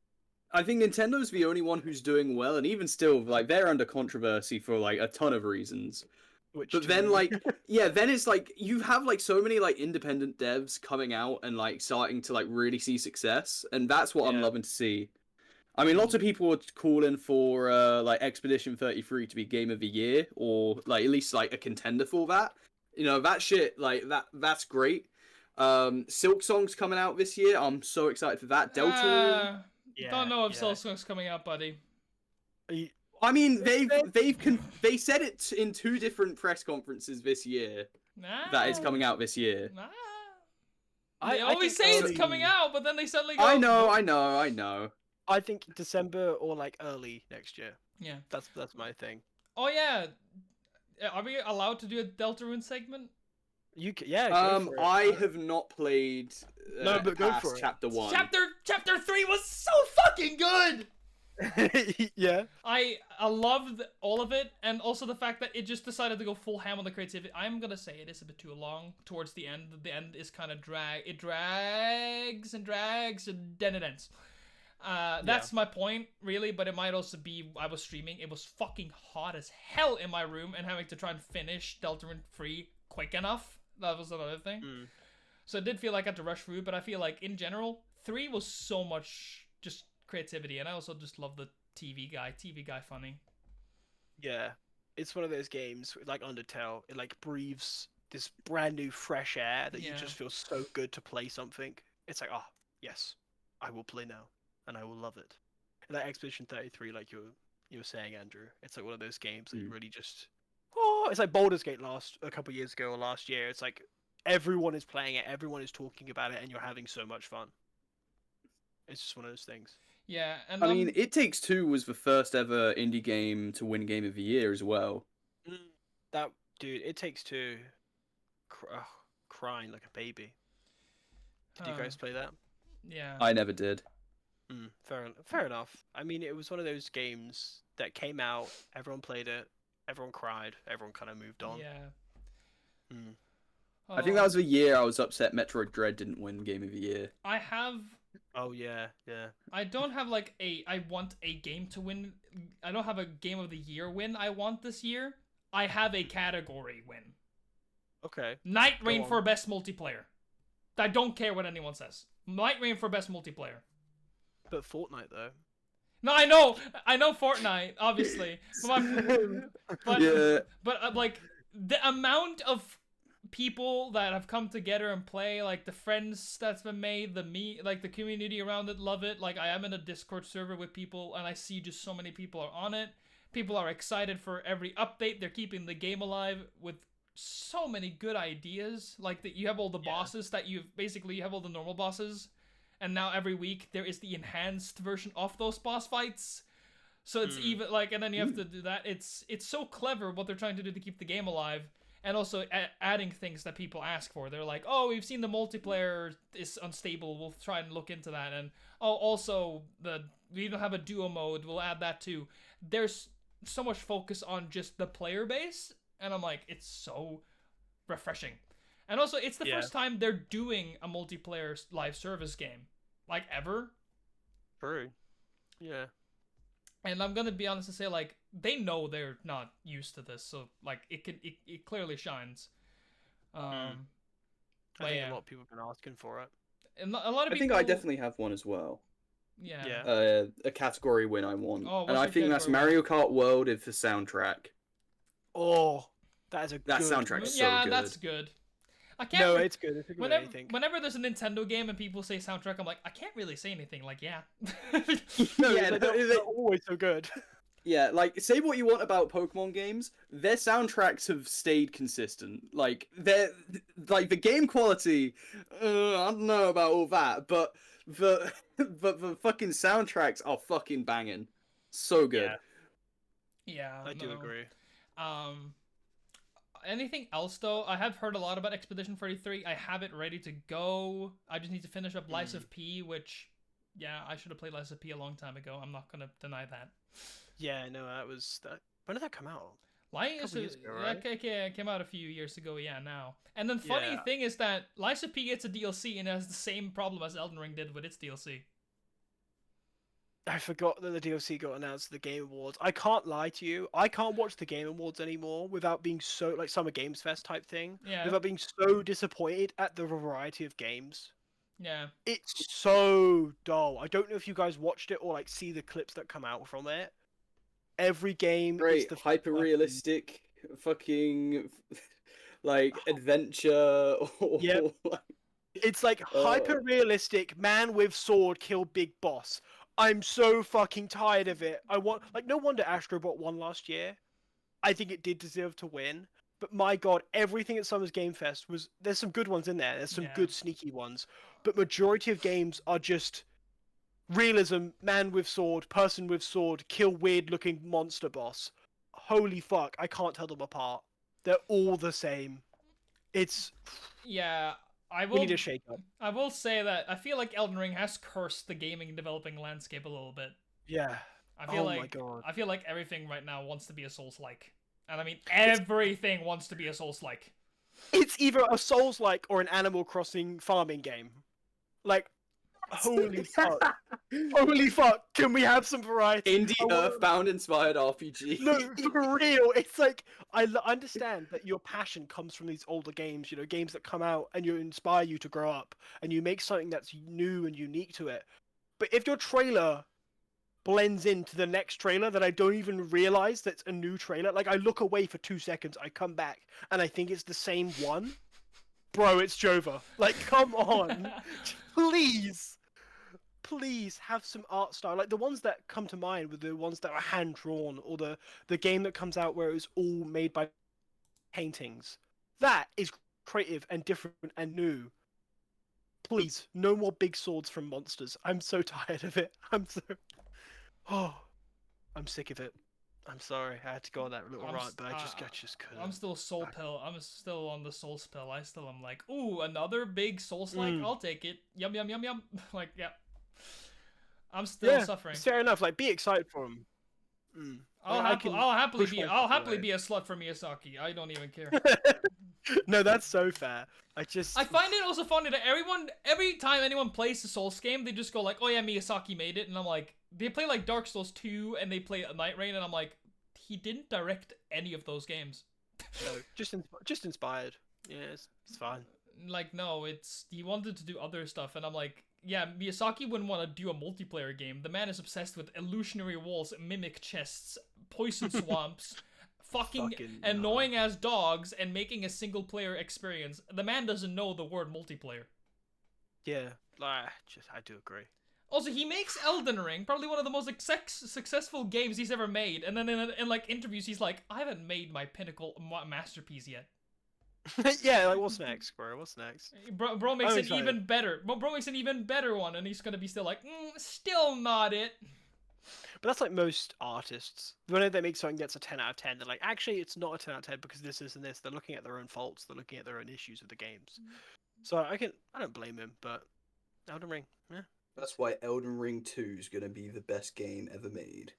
I think Nintendo's the only one who's doing well, and even still, like they're under controversy for like a ton of reasons. Which But then too. like yeah, then it's like you have like so many like independent devs coming out and like starting to like really see success, and that's what I'm Yeah. loving to see. I mean, lots of people are calling for like Expedition 33 to be Game of the Year, or like at least like a contender for that. You know, that shit like that's great. Silk Song's coming out this year. I'm so excited for that. Delta. Yeah, Don't know if yeah. Soul Song's coming out, buddy. I mean, they said it in 2 different press conferences this year Nah. that it's coming out this year. Nah. I- They I always think say early- it's coming out, but then they suddenly go. I know. I think December or like early next year. Yeah. That's my thing. Oh yeah. Are we allowed to do a Deltarune segment? Yeah. Go for it. I have not played No, but go past for it. chapter 1. Chapter 3 was so fucking good. Yeah. I loved all of it, and also the fact that it just decided to go full ham on the creativity. I'm gonna say it is a bit too long towards the end. The end is kind of it drags and then it ends. That's my point, really, but it might also be I was streaming. It was fucking hot as hell in my room, and having to try and finish Deltarune 3 quick enough. That was another thing. So it did feel like I had to rush through, but I feel like in general, 3 was so much just creativity, and I also just love the TV guy funny. Yeah. It's one of those games like Undertale. It like breathes this brand new fresh air that you Yeah. just feel so good to play something. It's like, oh yes, I will play now, and I will love it. And that Expedition 33, like you were saying, Andrew, it's like one of those games that you really just. Oh, it's like Baldur's Gate a couple years ago or last year. It's like everyone is playing it, everyone is talking about it, and you're having so much fun. It's just one of those things. Yeah, and I mean, It Takes Two was the first ever indie game to win Game of the Year as well. That dude, It Takes Two, crying like a baby. Did you guys play that? Yeah. I never did. Fair enough. I mean, it was one of those games that came out, everyone played it, everyone cried, everyone kind of moved on. Yeah. I think that was the year I was upset Metroid Dread didn't win Game of the Year. I have. Oh yeah. I don't have like I want a game to win. I don't have a Game of the Year win I want this year. I have a category win. Okay. Night Rain Go on. for best multiplayer. I don't care what anyone says. Night Rain for best multiplayer. But Fortnite though. No, I know Fortnite, obviously, but Yeah. Like the amount of people that have come together and play, like the friends that's been made, like the community around it, love it. Like I am in a Discord server with people, and I see just so many people are on it. People are excited for every update. They're keeping the game alive with so many good ideas. Like that, you have all the bosses that you have all the normal bosses. And now every week there is the enhanced version of those boss fights. So it's even like, and then you have to do that. It's so clever what they're trying to do to keep the game alive, and also adding things that people ask for. They're like, oh, we've seen the multiplayer is unstable. We'll try and look into that. And oh, also we don't have a duo mode. We'll add that too. There's so much focus on just the player base, and I'm like, it's so refreshing. And also, it's the first time they're doing a multiplayer live service game, like ever. True. Yeah. And I'm gonna be honest and say, like, they know they're not used to this, so like it clearly shines. I think a lot of people have been asking for it. And a lot of I people. think I definitely have one as well. Yeah. A category win I want. Oh, what's and I your think that's category Mario Kart World is the soundtrack. Oh, that is a That good... soundtrack is so Yeah, good. that's good. I can't. No, it's good. It's a good anything. Whenever there's a Nintendo game and people say soundtrack, I'm like, I can't really say anything. Like, yeah. No, Yeah, they- they're always so good. Yeah, like, say what you want about Pokemon games, their soundtracks have stayed consistent. Like, the game quality, I don't know about all that, but the fucking soundtracks are fucking banging. So good. Yeah. I do agree. Anything else though? I have heard a lot about Expedition 33. I have it ready to go. I just need to finish up Lies of P, which, yeah, I should have played Lies of P a long time ago. I'm not gonna deny that. Yeah, no, that was that. When did that come out? Lies years ago, right? came out a few years ago. Yeah, now. And then funny Yeah. thing is that Lies of P gets a DLC and it has the same problem as Elden Ring did with its DLC. I forgot that the DLC got announced at the Game Awards. I can't lie to you. I can't watch the Game Awards anymore without being so, like, Summer Games Fest type thing. Yeah. Without being so disappointed at the variety of games. Yeah. It's so dull. I don't know if you guys watched it or, like, see the clips that come out from it. Every game is Great, the hyper realistic, fucking, like, adventure. Yep. It's like hyper realistic man with sword kill big boss. I'm so fucking tired of it. I want, like, no wonder Astrobot won last year. I think it did deserve to win. But my god, everything at Summer's Game Fest was... There's some good ones in there. There's some good sneaky ones. But majority of games are just realism, man with sword, person with sword, kill weird looking monster boss. Holy fuck, I can't tell them apart. They're all the same. It's... Yeah. We need a shake up. I will say that I feel like Elden Ring has cursed the gaming developing landscape a little bit. Yeah. My god. I feel like everything right now wants to be a Souls-like. And I mean, everything wants to be a Souls-like. It's either a Souls-like or an Animal Crossing farming game. Like, holy fuck. Holy fuck, can we have some variety? Indie Earthbound inspired RPG. No, for real. It's like, I understand that your passion comes from these older games, you know, games that come out and you inspire you to grow up, and you make something that's new and unique to it. But if your trailer blends into the next trailer that I don't even realize that's a new trailer, like I look away for 2 seconds, I come back, and I think it's the same one, bro, it's Jova. Like, come on. Please have some art style. Like, the ones that come to mind were the ones that are hand drawn, or the game that comes out where it was all made by paintings. That is creative and different and new. Please, no more big swords from monsters. I'm so tired of it. Oh, I'm sick of it. I'm sorry, I had to go on that little rant, but I just couldn't. I'm still soul pill. I'm still on the souls pill. I still am like, ooh, another big souls-like. I'll take it. Yum yum yum yum. Like, yeah. I'm still suffering. Fair enough. Like, be excited for him. I'll happily be a slut for Miyazaki. I don't even care. No, that's so fair. I find it also funny that every time anyone plays the Souls game, they just go like, oh yeah, Miyazaki made it, and I'm like, they play like Dark Souls 2 and they play Night Rain, and I'm like, he didn't direct any of those games. No, just inspired. Yeah, it's fine. Like, no, he wanted to do other stuff, and I'm like, yeah, Miyazaki wouldn't want to do a multiplayer game. The man is obsessed with illusionary walls, mimic chests, poison swamps, fucking annoying ass dogs, and making a single player experience. The man doesn't know the word multiplayer. Yeah, I do agree. Also, he makes Elden Ring, probably one of the most successful games he's ever made, and then in like interviews, he's like, I haven't made my pinnacle masterpiece yet. Yeah, like, what's next, bro? What's next? Bro makes an even better. Bro makes an even better one, and he's gonna be still like, still not it. But that's like most artists. Whenever they make something that's a 10 out of 10, they're like, actually, it's not a 10 out of 10 because this, and this. They're looking at their own faults. They're looking at their own issues with the games. So I don't blame him. But Elden Ring, yeah. That's why Elden Ring 2 is gonna be the best game ever made.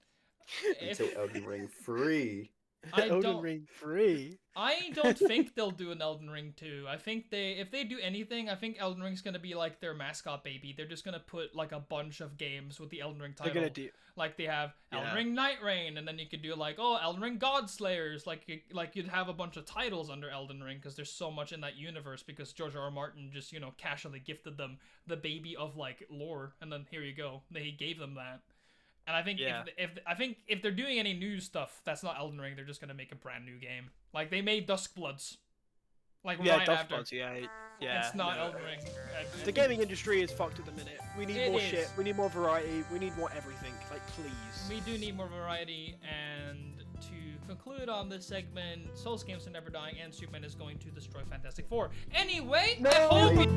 Until Elden Ring 3. Elden Ring 3. I don't think they'll do an Elden Ring 2. I think if they do anything, I think Elden Ring's gonna be like their mascot baby. They're just gonna put like a bunch of games with the Elden Ring title. They're gonna do like they have Elden Ring Night Rain, and then you could do like Elden Ring God Slayers. Like you'd have a bunch of titles under Elden Ring because there's so much in that universe. Because George R.R. Martin just casually gifted them the baby of like lore, and then here you go. He gave them that. And I think if they're doing any new stuff that's not Elden Ring, they're just gonna make a brand new game. Like they made Duskbloods. Like right after. Duskbloods, yeah. It's not Elden Ring. The gaming industry is fucked at the minute. We need more shit. We need more variety. We need more everything. Like, please. We do need more variety. And to conclude on this segment, Souls games are never dying, and Superman is going to destroy Fantastic Four. Anyway, I hope.